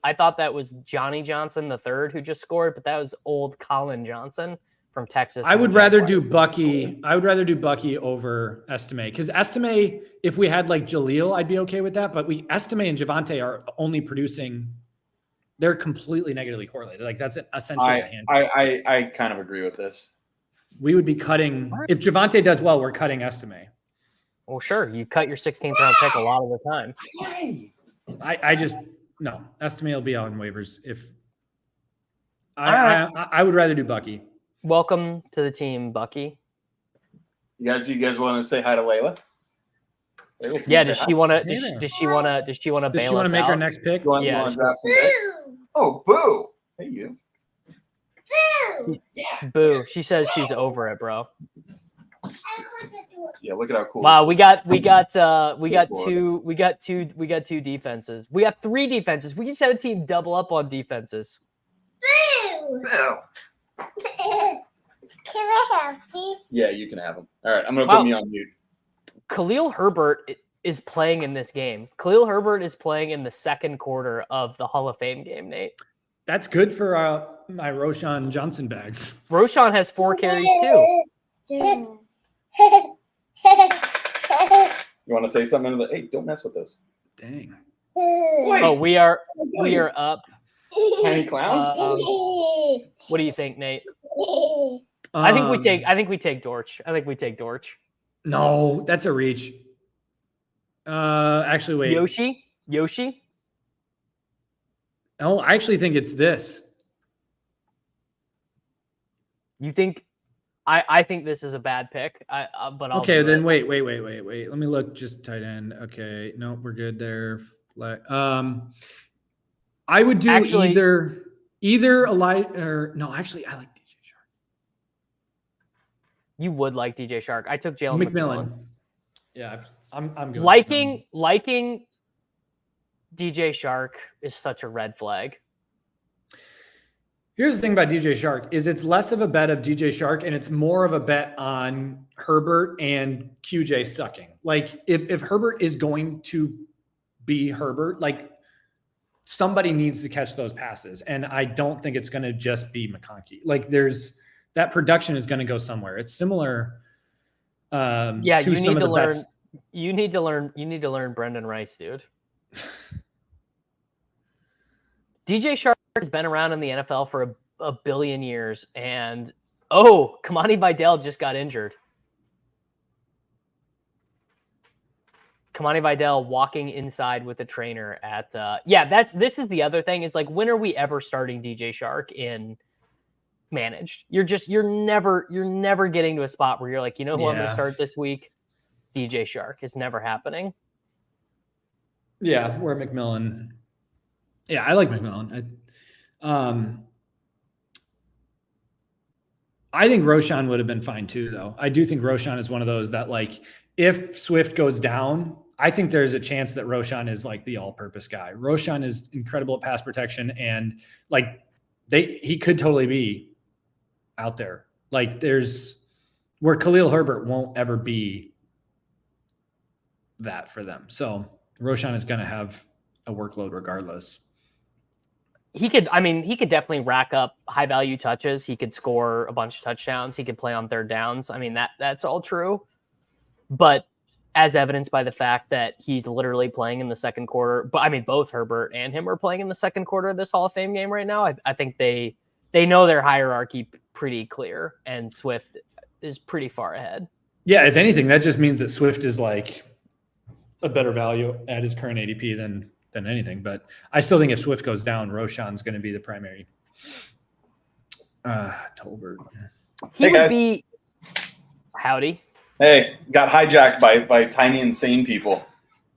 Johnny Johnson III who just scored, but that was old Colin Johnson from Texas. I would rather do Bucky. I would rather do Bucky over Estime because Estime, if we had Jaleel, I'd be okay with that. But Estime and Javonte are only producing. they're completely negatively correlated. Like that's essentially a hand. I kind of agree with this. We would be cutting if Javonte does well. We're cutting Estime. Well, sure. You cut your 16th round pick a lot of the time. I just no. Estime will be out in waivers if. I would rather do Bucky. Welcome to the team, Bucky. You guys want to say hi to Layla? Yeah, does she want to? Does she want to? Does she want to bail us out? Does she want to make her next pick? Yeah. Oh, boo! Hey, you. Boo! Yeah. Boo! She says she's over it, bro. Yeah, look at how cool. Wow, we got two defenses. We got 3 defenses. We just had a team double up on defenses. Boo! Boo! Can I have these? Yeah, you can have them. All right, I'm gonna put me on mute. Khalil Herbert is playing in this game. Khalil Herbert is playing in the second quarter of the Hall of Fame game, Nate. That's good for my Roshan Johnson bags. Roshan has 4 carries too. You want to say something? Hey, don't mess with those. Dang. Wait. Oh, we are up. Tiny clown. What do you think, Nate? I think we take Dortch. I think we take Dortch. No, that's a reach. Actually, wait. Yoshi. No, I actually think it's this. You think? I think this is a bad pick. But I'll okay. Then wait. Let me look. Just tight end. Okay. No, we're good there. I would do either a light or no. Actually, I like DJ Shark. You would like DJ Shark. I took Jalen McMillan. Yeah, I'm good. Liking DJ Shark is such a red flag. Here's the thing about DJ Shark is it's less of a bet of DJ Shark and it's more of a bet on Herbert and QJ sucking. Like if Herbert is going to be Herbert, like somebody needs to catch those passes. And I don't think it's going to just be McConkey. Like that production is going to go somewhere. It's similar. You need to learn. You need to learn Brendan Rice, dude. DJ Shark has been around in the NFL for a billion years, and Kamani Vidal just got injured. Kamani Vidal walking inside with a trainer at this is the other thing is like, when are we ever starting DJ Shark in managed? You're never getting to a spot where you're like, you know who I'm going to start this week? DJ Shark. Is never happening. Yeah, where McMillan. Yeah, I like McMillan. I think Roshan would have been fine too, though. I do think Roshan is one of those that, like, if Swift goes down, I think there's a chance that Roshan is like the all-purpose guy. Roshan is incredible at pass protection, and like he could totally be out there. Like there's where Khalil Herbert won't ever be that for them. So Roshan is going to have a workload regardless. He could definitely rack up high value touches. He could score a bunch of touchdowns. He could play on third downs. I mean, that's all true. But as evidenced by the fact that he's literally playing in the second quarter, but I mean, both Herbert and him are playing in the second quarter of this Hall of Fame game right now. I think they know their hierarchy pretty clear, and Swift is pretty far ahead. Yeah. If anything, that just means that Swift is like a better value at his current ADP than anything. But I still think if Swift goes down, Roshan's going to be the primary. Tolbert. He would be. Howdy. Hey, got hijacked by tiny insane people.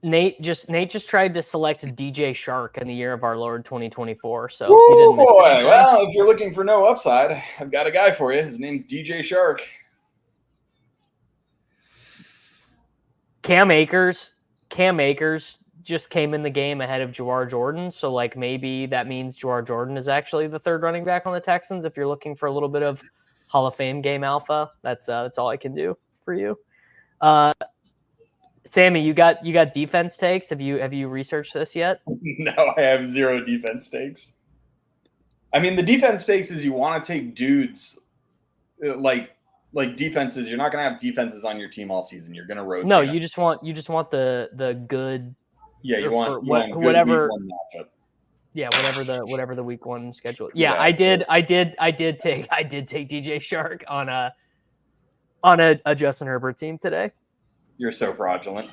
Nate just tried to select DJ Shark in the year of our Lord 2024. So oh boy! Well, if you're looking for no upside, I've got a guy for you. His name's DJ Shark. Cam Akers just came in the game ahead of Jawar Jordan. So like maybe that means Jawar Jordan is actually the third running back on the Texans. If you're looking for a little bit of Hall of Fame game alpha, that's all I can do for you. Sammy, you got defense takes? Have you researched this yet? No, I have zero defense takes. I mean, the defense takes is you want to take dudes like defenses. You're not going to have defenses on your team all season. You're going to rotate. No, you just want the good. Yeah, you want whatever. Yeah, whatever the week 1 schedule. Yeah, Yeah, I did take DJ Shark on a Justin Herbert team today. You're so fraudulent.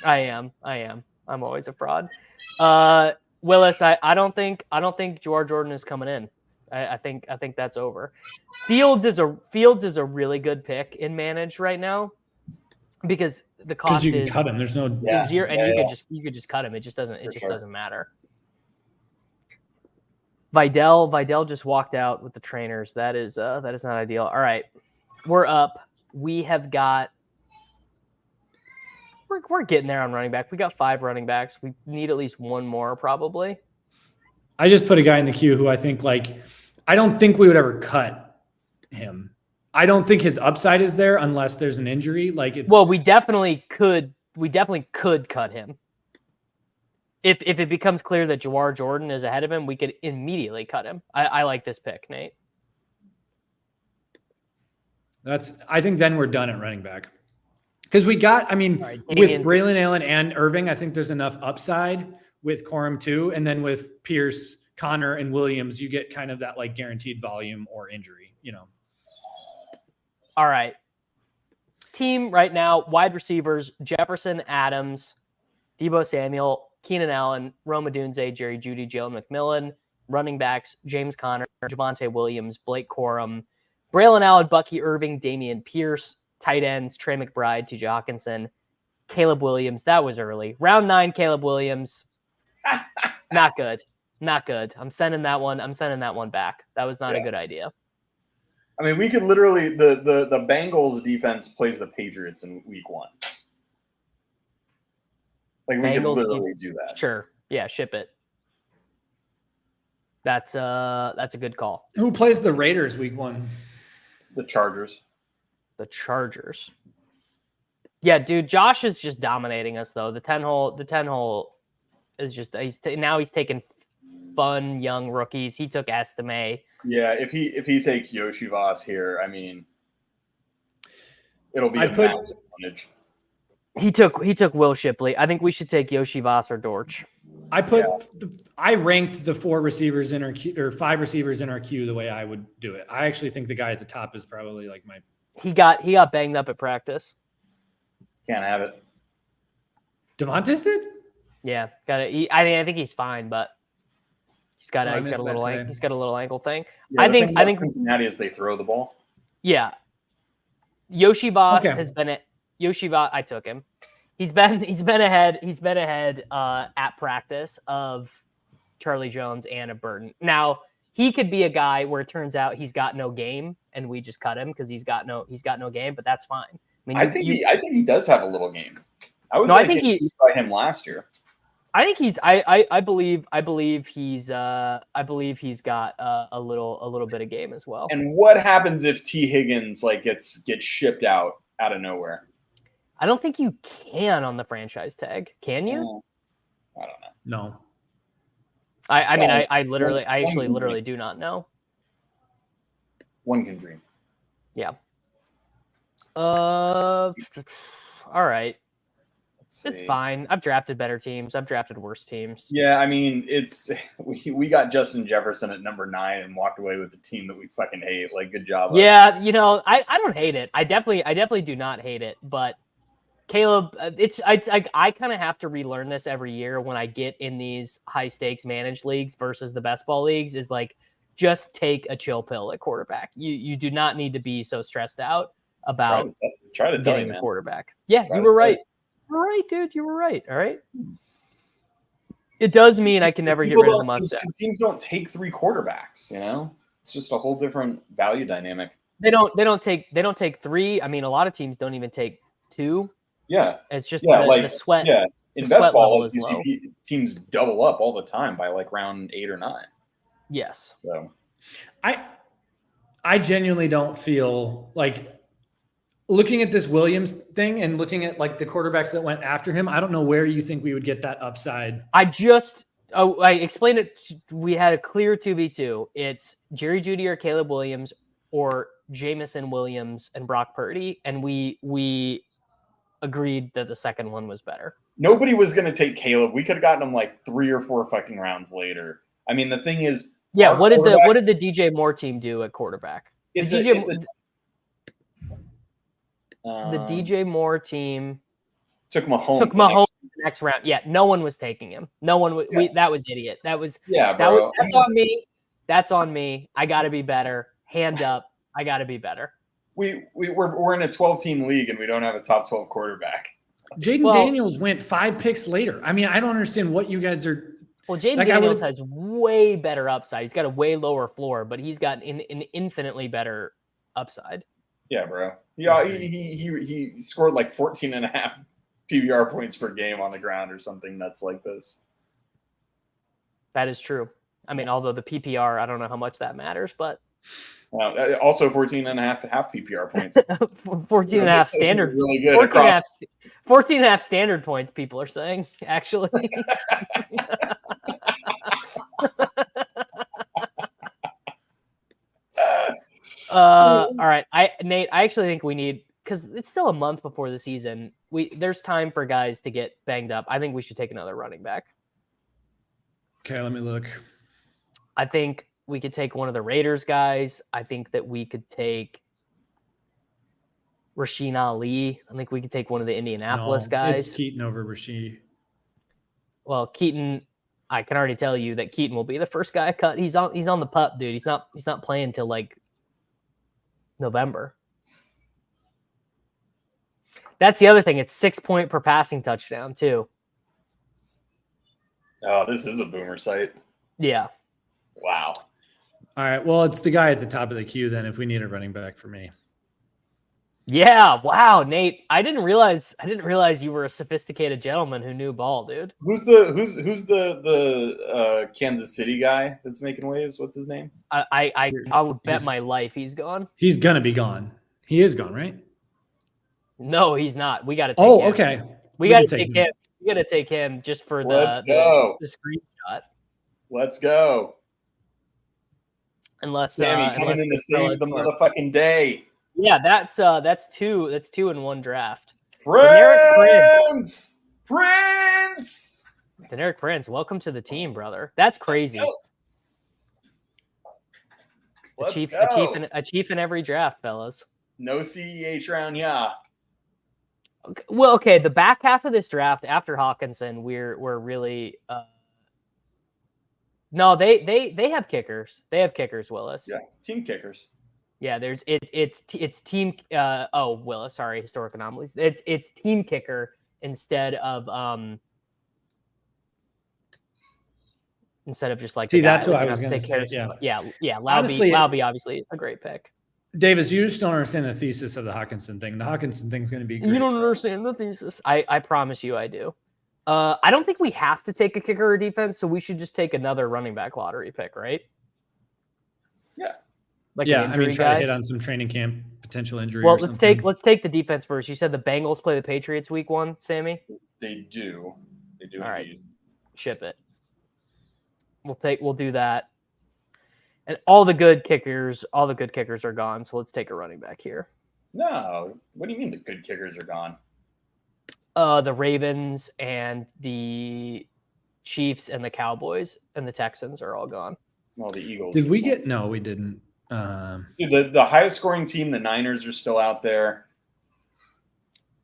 I am. I'm always a fraud. Willis, I don't think Jawar Jordan is coming in. I think that's over. Fields is a really good pick in managed right now because the cost you can is cut him. There's no zero, and you could just cut him. It just doesn't matter. Vidal just walked out with the trainers. That is not ideal. All right, we're up. We have got. We're getting there on running back. We got 5 running backs. We need at least 1 more probably. I just put a guy in the queue who I think I don't think we would ever cut him. I don't think his upside is there unless there's an injury. Well, we definitely could cut him. If it becomes clear that Jawar Jordan is ahead of him, we could immediately cut him. I like this pick, Nate. I think then we're done at running back. Because with Braylon Allen and Irving, I think there's enough upside with Corum too. And then with Pierce, Connor, and Williams, you get kind of that guaranteed volume or injury, All right. Team right now, wide receivers, Jefferson, Adams, Deebo Samuel, Keenan Allen, Rome Odunze, Jerry Jeudy, Jalen McMillan. Running backs, James Conner, Javonte Williams, Blake Corum, Braylon Allen, Bucky Irving, Damian Pierce. Tight ends, Trey McBride, TJ Hawkinson, Caleb Williams. That was early. Round 9, Caleb Williams. Not good. I'm sending that one back. That was not a good idea. I mean, we could literally the Bengals defense plays the Patriots in week 1. We could literally do that. Sure. Yeah, ship it. That's a good call. Who plays the Raiders week 1? The Chargers. The Chargers. Yeah, dude, Josh is just dominating us though. The 10 hole is just he's taking fun young rookies. He took Estime. Yeah, if he takes Yoshi Voss here, I mean, it'll be massive advantage. He took Will Shipley. I think we should take Yoshi Voss or Dortch. I ranked the 4 receivers in our queue, or 5 receivers in our queue the way I would do it. I actually think the guy at the top is probably my. He got banged up at practice. Can't have it. Devontae did? Yeah, got it. I think he's fine, but he's got a little ankle thing. Yeah, I think Cincinnati is they throw the ball. Yeah, Yoshi Voss has been at Yoshi Voss. I took him. He's been ahead at practice of Charlie Jones and of Burton. Now he could be a guy where it turns out he's got no game and we just cut him because he's got no game, but that's fine. I think he does have a little game. I think he by him last year. I think he's. I believe he's got a little bit of game as well. And what happens if T Higgins gets shipped out of nowhere? I don't think you can on the franchise tag. Can you? I don't know. No. I actually literally do not know. One can dream. Yeah. All right. It's fine. I've drafted better teams. I've drafted worse teams. Yeah, I mean, we got Justin Jefferson at number 9 and walked away with the team that we fucking hate. Good job. Yeah, I don't hate it. I definitely do not hate it. But Caleb, I kind of have to relearn this every year when I get in these high stakes managed leagues versus the best ball leagues. Is just take a chill pill at quarterback. You do not need to be so stressed out about try to getting the quarterback. Yeah, you were right. You were right, dude. You were right. All right. It does mean I can never get rid of the mustache. Teams don't take 3 quarterbacks. It's just a whole different value dynamic. They don't take 3. I mean, a lot of teams don't even take 2. Yeah, it's just the sweat. Yeah, in best ball, teams double up all the time by round 8 or 9. Yes. So, I genuinely don't feel looking at this Williams thing and looking at the quarterbacks that went after him. I don't know where you think we would get that upside. I explained it. We had a clear 2v2. It's Jerry Jeudy or Caleb Williams or Jamison Williams and Brock Purdy, and we agreed that the second one was better. Nobody was going to take Caleb. We could have gotten him 3 or 4 fucking rounds later. I mean, the thing is, yeah. What did the DJ Moore team do at quarterback? The DJ Moore team took Mahomes. Took Mahomes the next round. Yeah, no one was taking him. No one. That was idiot. That's on me. That's on me. I got to be better. Hand up. I got to be better. We're in a 12-team league and we don't have a top 12 quarterback. Jaden Daniels went 5 picks later. I mean, I don't understand what you guys are. Well, Jaden Daniels has way better upside. He's got a way lower floor, but he's got an infinitely better upside. Yeah, bro. Yeah, he scored like 14 and a half PBR points per game on the ground or something nuts like this. That is true. I mean, although the PPR, I don't know how much that matters, but also 14 and a half PPR points. 14 and a half standard. Really good. 14 and a half standard points, people are saying, actually. All right. Nate, I actually think we need, because it's still a month before the season. There's time for guys to get banged up. I think we should take another running back. Okay, let me look. I think we could take one of the Raiders guys. I think that we could take Rasheen Ali. I think we could take one of the Indianapolis guys. It's Keaton over Rasheen. Well, Keaton, I can already tell you that Keaton will be the first guy cut. He's on the pup, dude. He's not playing till like November. That's the other thing. It's 6 point per passing touchdown too. Oh, this is a boomer site. Yeah. Wow. All right. Well, it's the guy at the top of the queue then if we need a running back for me. Yeah. Wow, Nate. I didn't realize you were a sophisticated gentleman who knew ball, dude. Who's the Kansas City guy that's making waves? What's his name? I would bet my life he's gone. He's gonna be gone. He is gone, right? No, he's not. We got to take him. Okay. We got to take him. We got to take him just for the screenshot. Let's go. Unless Sammy coming in to save the motherfucking day. Yeah, that's 2 in one draft. Prince. Deneric Prince, welcome to the team, brother. That's crazy. A chief in every draft, fellas. No CEH round, yeah. Well, okay. The back half of this draft after Hawkinson, we're really no. They have kickers. They have kickers, Willis. Yeah, team kickers. Yeah, it's team. Willis. Sorry, historic anomalies. It's team kicker instead of just like. See, that's what I was going to say. Yeah. Laube obviously a great pick. Davis, you just don't understand the thesis of the Hawkinson thing. The Hawkinson thing is going to be great. You don't understand the thesis. I promise you I do. I don't think we have to take a kicker or defense, so we should just take another running back lottery pick, right? Yeah. Try to hit on some training camp potential injury. Well, let's take the defense first. You said the Bengals play the Patriots week 1, Sammy? They do. All right. Ship it. We'll do that. And all the good kickers are gone. So let's take a running back here. No, what do you mean the good kickers are gone? The Ravens and the Chiefs and the Cowboys and the Texans are all gone. Well, the Eagles. Did we get? No, we didn't. Dude, the highest scoring team, the Niners, are still out there.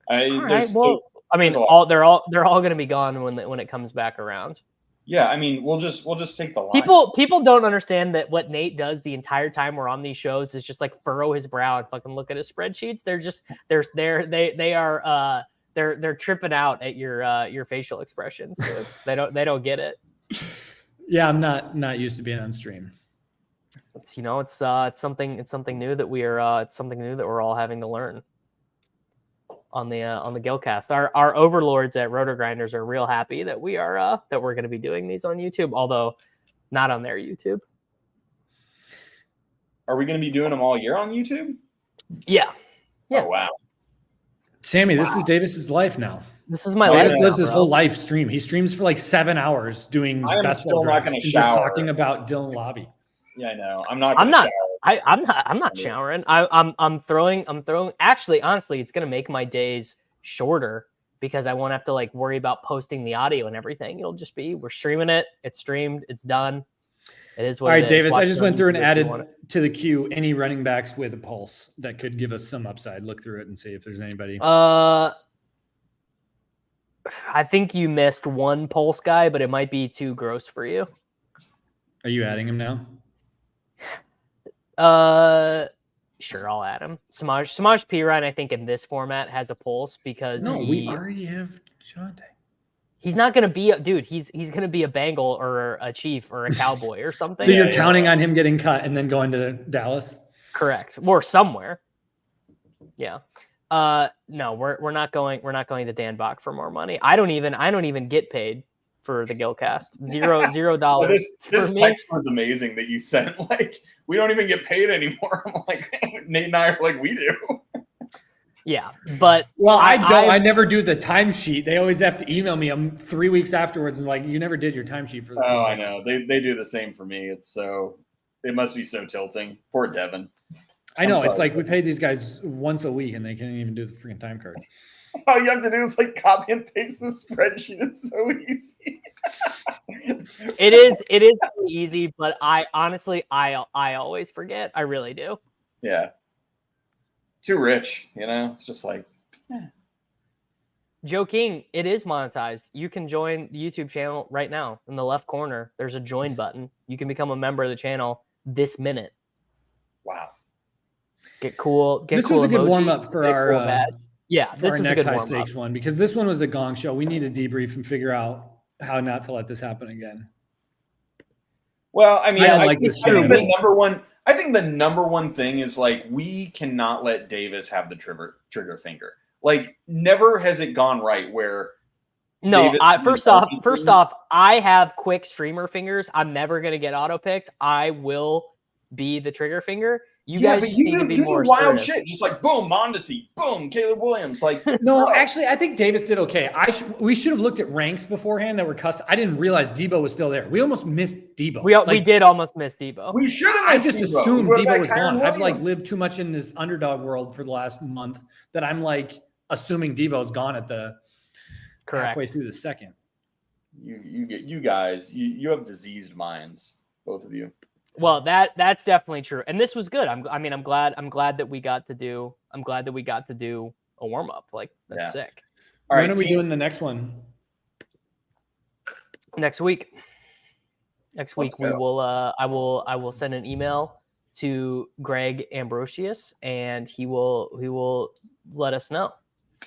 They're all going to be gone when it comes back around. Yeah, I mean, we'll just take the line. People don't understand that what Nate does the entire time we're on these shows is just like furrow his brow and fucking look at his spreadsheets. They're tripping out at your facial expressions. Dude. they don't get it. Yeah, I'm not used to being on stream. It's something new that we're all having to learn on the GILLCAST. Our overlords at Rotor Grinders are real happy that we're going to be doing these on YouTube, although not on their YouTube. Are we going to be doing them all year on YouTube? Yeah. Oh, wow. Sammy, this is Davis's life now. This is my life. Davis lives his whole life stream. He streams for like 7 hours doing. I am still not going to shower. Just talking about Dylan Lobby. Yeah, I know. I'm not. I'm not showering. I'm throwing. Actually, honestly, it's gonna make my days shorter because I won't have to like worry about posting the audio and everything. It'll just be we're streaming it. It's streamed. It's done. It is All what right, it is. Davis, Watch I just it on went through and YouTube if you added want it. to the queue any running backs with a pulse that could give us some upside. Look through it and see if there's anybody. I think you missed one pulse guy, but it might be too gross for you. Are you adding him now? Sure, I'll add him. Samaj Piran, I think in this format has a pulse because we already have Jonte. He's not going to be a dude. He's going to be a Bengal or a Chief or a Cowboy or something. So you're counting on him getting cut and then going to Dallas? Correct. Or somewhere. Yeah. No, we're not going to Dan Bach for more money. I don't even get paid for the GILLCAST. $0. This text was amazing that you sent. Like, we don't even get paid anymore. I'm like, Nate and I are like, we do. Yeah, but I never do the timesheet. They always have to email me 3 weeks afterwards and like, you never did your timesheet for. Oh, I know. They do the same for me. It must be so tilting. Poor Devin. I know. It's like we pay these guys once a week and they can't even do the freaking time card. All you have to do is like copy and paste the spreadsheet. It's so easy. It is easy, but I honestly always forget. I really do. Yeah. Too rich, it's just like Joe King, it is monetized. You can join the YouTube channel right now. In the left corner, there's a join button. You can become a member of the channel this minute. Wow. Get cool. This was a good warm up for our this is next a good high warm stakes one because this one was a gong show. We need to debrief and figure out how not to let this happen again. Well, I mean, I think the number one thing is like we cannot let Davis have the trigger finger. Like, never has it gone right where. No, first off, I have quick streamer fingers. I'm never gonna get auto picked. I will be the trigger finger. You guys need to be more wild shit. Just like boom, Mondesi, boom, Caleb Williams. Like no, actually, I think Davis did okay. We should have looked at ranks beforehand that were custom. I didn't realize Debo was still there. We almost missed Debo. We did almost miss Debo. We should have. I just assumed Debo was gone. I've like lived too much in this underdog world for the last month that I'm like assuming Debo's gone at the halfway through the second. You guys, you have diseased minds, both of you. Well, that's definitely true, and this was good. I'm glad that we got to do. I'm glad that we got to do a warm up. Like that's sick. All right, when are we doing the next one? Next week. Next week we will. I will send an email to Greg Ambrosius, and he will let us know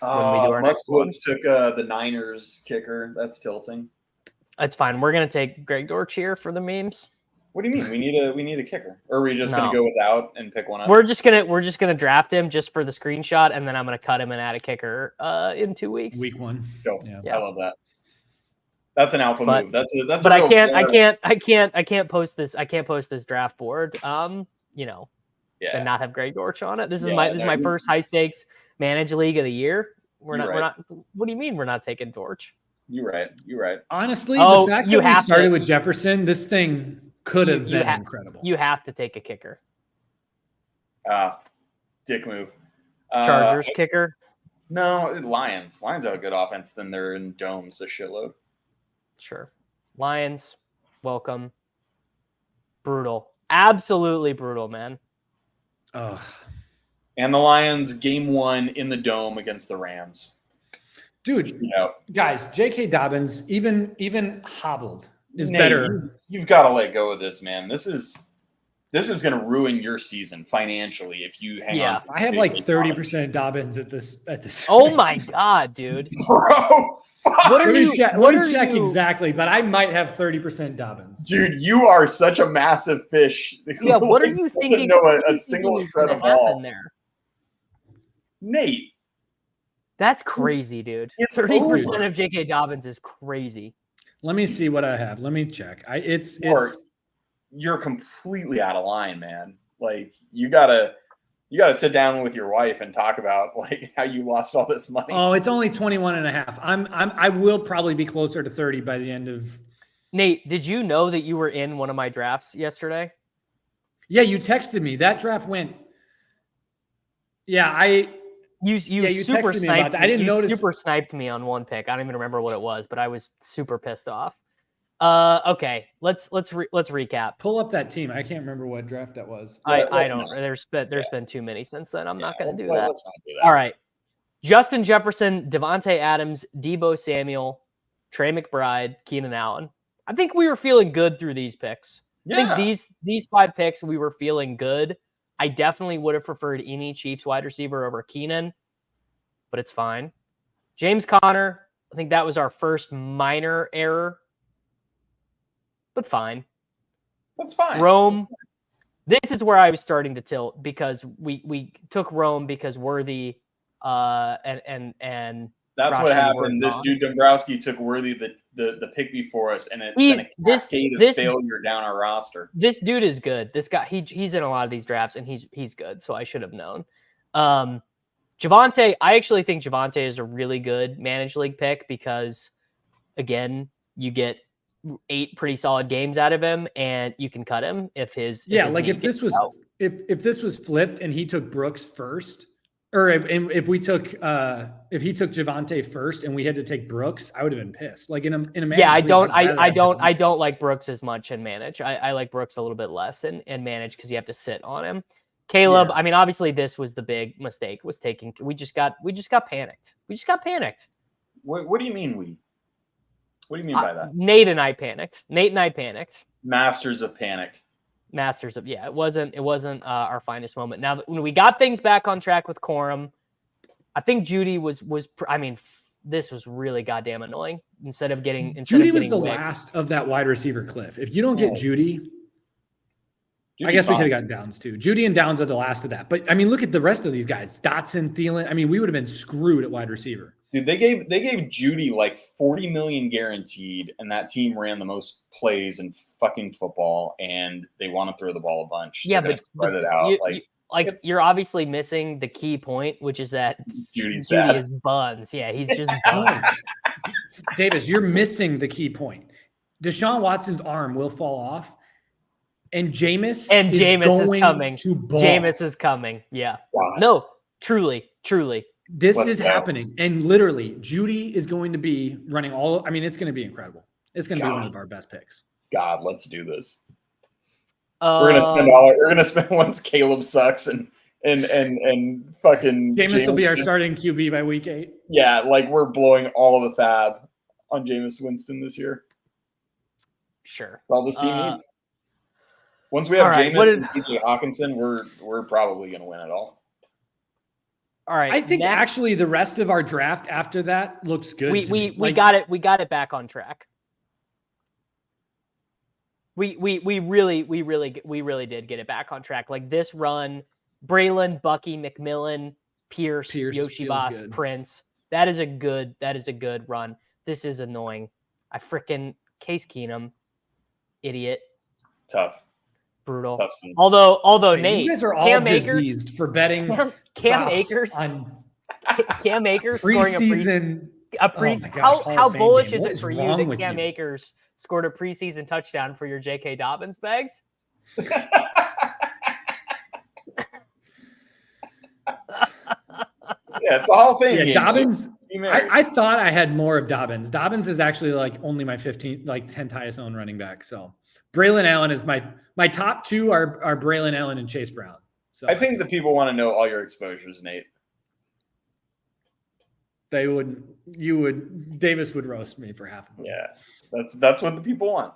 when we do our next one. Took the Niners kicker. That's tilting. That's fine. We're gonna take Greg Dortch here for the memes. What do you mean? We need a kicker, or are we just gonna go without and pick one up? We're just gonna draft him just for the screenshot, and then I'm gonna cut him and add a kicker in 2 weeks. Week 1. Go. Yeah. I love that. That's an alpha move. That's. But I can't post this. I can't post this draft board. And not have Greg Dortch on it. This is my first high stakes managed league of the year. We're not. What do you mean we're not taking Dortch? You're right. Honestly, the fact that we started with Jefferson, this thing could have been incredible. You have to take a kicker. Dick move. Chargers kicker. No, Lions. Lions have a good offense. Then they're in domes a shitload. Sure. Lions, welcome. Brutal. Absolutely brutal, man. Ugh. And the Lions game 1 in the dome against the Rams. Dude, guys, J.K. Dobbins, even hobbled, is better. You've got to let go of this, man. This is going to ruin your season financially if you hang on. I have like 30% Dobbins at this. Oh my god, dude, bro! Let me check exactly, but I might have 30% Dobbins. Dude, you are such a massive fish. Yeah, what are you thinking? A single thread of ball there, Nate. That's crazy, dude. 30% of J.K. Dobbins is crazy. Let me see what I have. Let me check. You're completely out of line, man. Like you gotta sit down with your wife and talk about like how you lost all this money. Oh, it's only 21.5. I will probably be closer to 30 by the end of. Nate, did you know that you were in one of my drafts yesterday? Yeah, you texted me. That draft went. Yeah, You super sniped me. I didn't notice. Super sniped me on one pick. I don't even remember what it was, but I was super pissed off. Okay, let's recap. Pull up that team. I can't remember what draft that was. I don't. There's been too many since then. I'm not going to do that. Let's not do that. All right. Justin Jefferson, Devontae Adams, Deebo Samuel, Trey McBride, Keenan Allen. I think we were feeling good through these picks. Yeah. I think these 5 picks, we were feeling good. I definitely would have preferred any Chiefs wide receiver over Keenan, but it's fine. James Conner, I think that was our first minor error, but fine. That's fine. Rome. This is where I was starting to tilt because we took Rome because Worthy and that's Rashi what happened. This gone. dude Dombrowski took Worthy the pick before us, and it sent a cascade of failure down our roster. This dude is good. This guy, he's in a lot of these drafts, and he's good. So I should have known. Javonte, I actually think Javonte is a really good managed league pick because, again, you get 8 pretty solid games out of him, and you can cut him if his if this was flipped and he took Brooks first, or if he took Javonte first and we had to take Brooks, I would have been pissed. Like in a yeah, I don't like Brooks as much in manage. I like Brooks a little bit less in manage because you have to sit on him. Caleb, I mean, obviously this was the big mistake. We just got panicked. What do you mean we? What do you mean by that? Nate and I panicked. Masters of panic. It wasn't our finest moment. Now, when we got things back on track with Corum, I think Judy was. I mean, this was really goddamn annoying. Judy was the last of that wide receiver cliff. If you don't get Judy, I guess we could have gotten Downs too. Judy and Downs are the last of that. But I mean, look at the rest of these guys: Dotson, Thielen. I mean, we would have been screwed at wide receiver. Dude, they gave Judy like 40 million guaranteed, and that team ran the most plays in fucking football, and they want to throw the ball a bunch. Yeah, but spread it out. You're obviously missing the key point, which is that Judy is buns. Yeah, he's just buns. Davis, you're missing the key point. Deshaun Watson's arm will fall off, and Jameis is coming. Jameis is coming. Yeah. God. No, truly. This is happening. And literally, Judy is going to be running all. I mean, it's going to be incredible. It's going to be one of our best picks. God, let's do this. We're gonna spend once Caleb sucks and fucking Jameis will be our starting QB by week 8. Yeah, like we're blowing all of the fab on Jameis Winston this year. Sure. That's all this team needs. Once we have Jameis and DJ Hawkinson, we're probably gonna win it all. All right. I think actually the rest of our draft after that looks good. We got it back on track. We really did get it back on track. Like this run, Braylon, Bucky, McMillan, Pierce Yoshi Boss, Prince. That is a good run. This is annoying. I freaking Case Keenum, idiot. Tough. Brutal. Tough scene. Although Nate, you guys are all Cam diseased for betting. Cam Akers scoring preseason. How bullish is it for you that Cam Akers scored a preseason touchdown for your J.K. Dobbins bags? Yeah, it's the Hall of Fame. Yeah, Dobbins. I thought I had more of Dobbins. Dobbins is actually like only my 10th highest owned running back. So Braylon Allen is my top 2 are Braylon Allen and Chase Brown. So I think the people want to know all your exposures, Nate. Davis would roast me for half of them. Yeah, that's what the people want.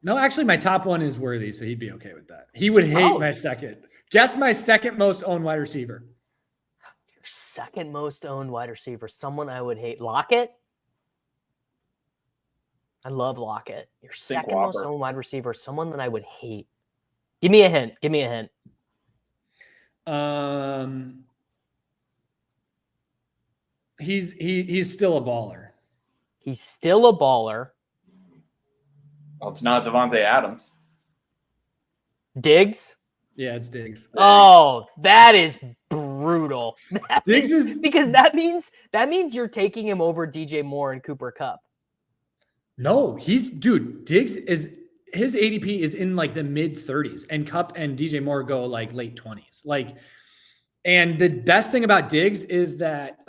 No, actually, my top 1 is Worthy, so he'd be okay with that. He would hate my second. Guess my second most owned wide receiver. Your second most owned wide receiver, someone I would hate. Lockett? I love Lockett. Your second most owned wide receiver, someone that I would hate. Give me a hint. He's still a baller. He's still a baller. Well, it's not Devontae Adams. Diggs? Yeah, it's Diggs. Oh, that is brutal. Diggs is because that means you're taking him over DJ Moore and Cooper Kupp. No, Diggs is his ADP is in like the mid 30s, and Kupp and DJ Moore go like late 20s. And the best thing about Diggs is that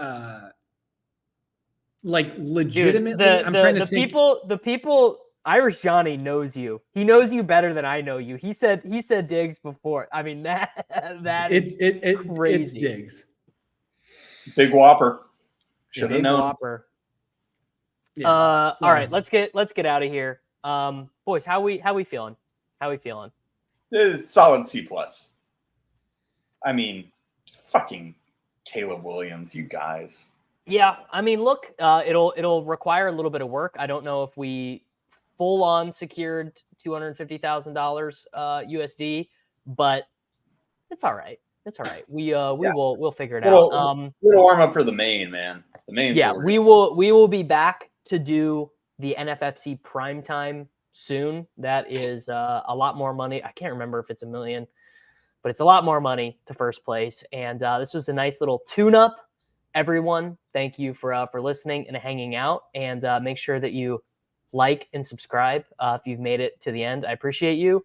like legitimately. Dude, I'm trying to think. The people. Irish Johnny knows you. He knows you better than I know you. He said Diggs before. I mean that is crazy. It's Diggs. Big Whopper. Should have known. Whopper. Yeah. All right, let's get out of here. Boys, how we feeling? It's solid C+. I mean, fucking Caleb Williams, you guys. Yeah, I mean, look, it'll require a little bit of work. I don't know if we full on secured $250,000 USD, but it's all right. We'll figure it out. Little warm up for the main, man. The main. Yeah, we will be back to do the NFFC primetime soon. That is a lot more money. I can't remember if it's $1 million, but it's a lot more money to first place. And this was a nice little tune-up. Everyone, thank you for listening and hanging out. And make sure that you like and subscribe if you've made it to the end. I appreciate you.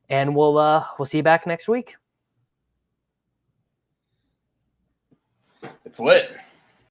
And we'll see you back next week. It's lit.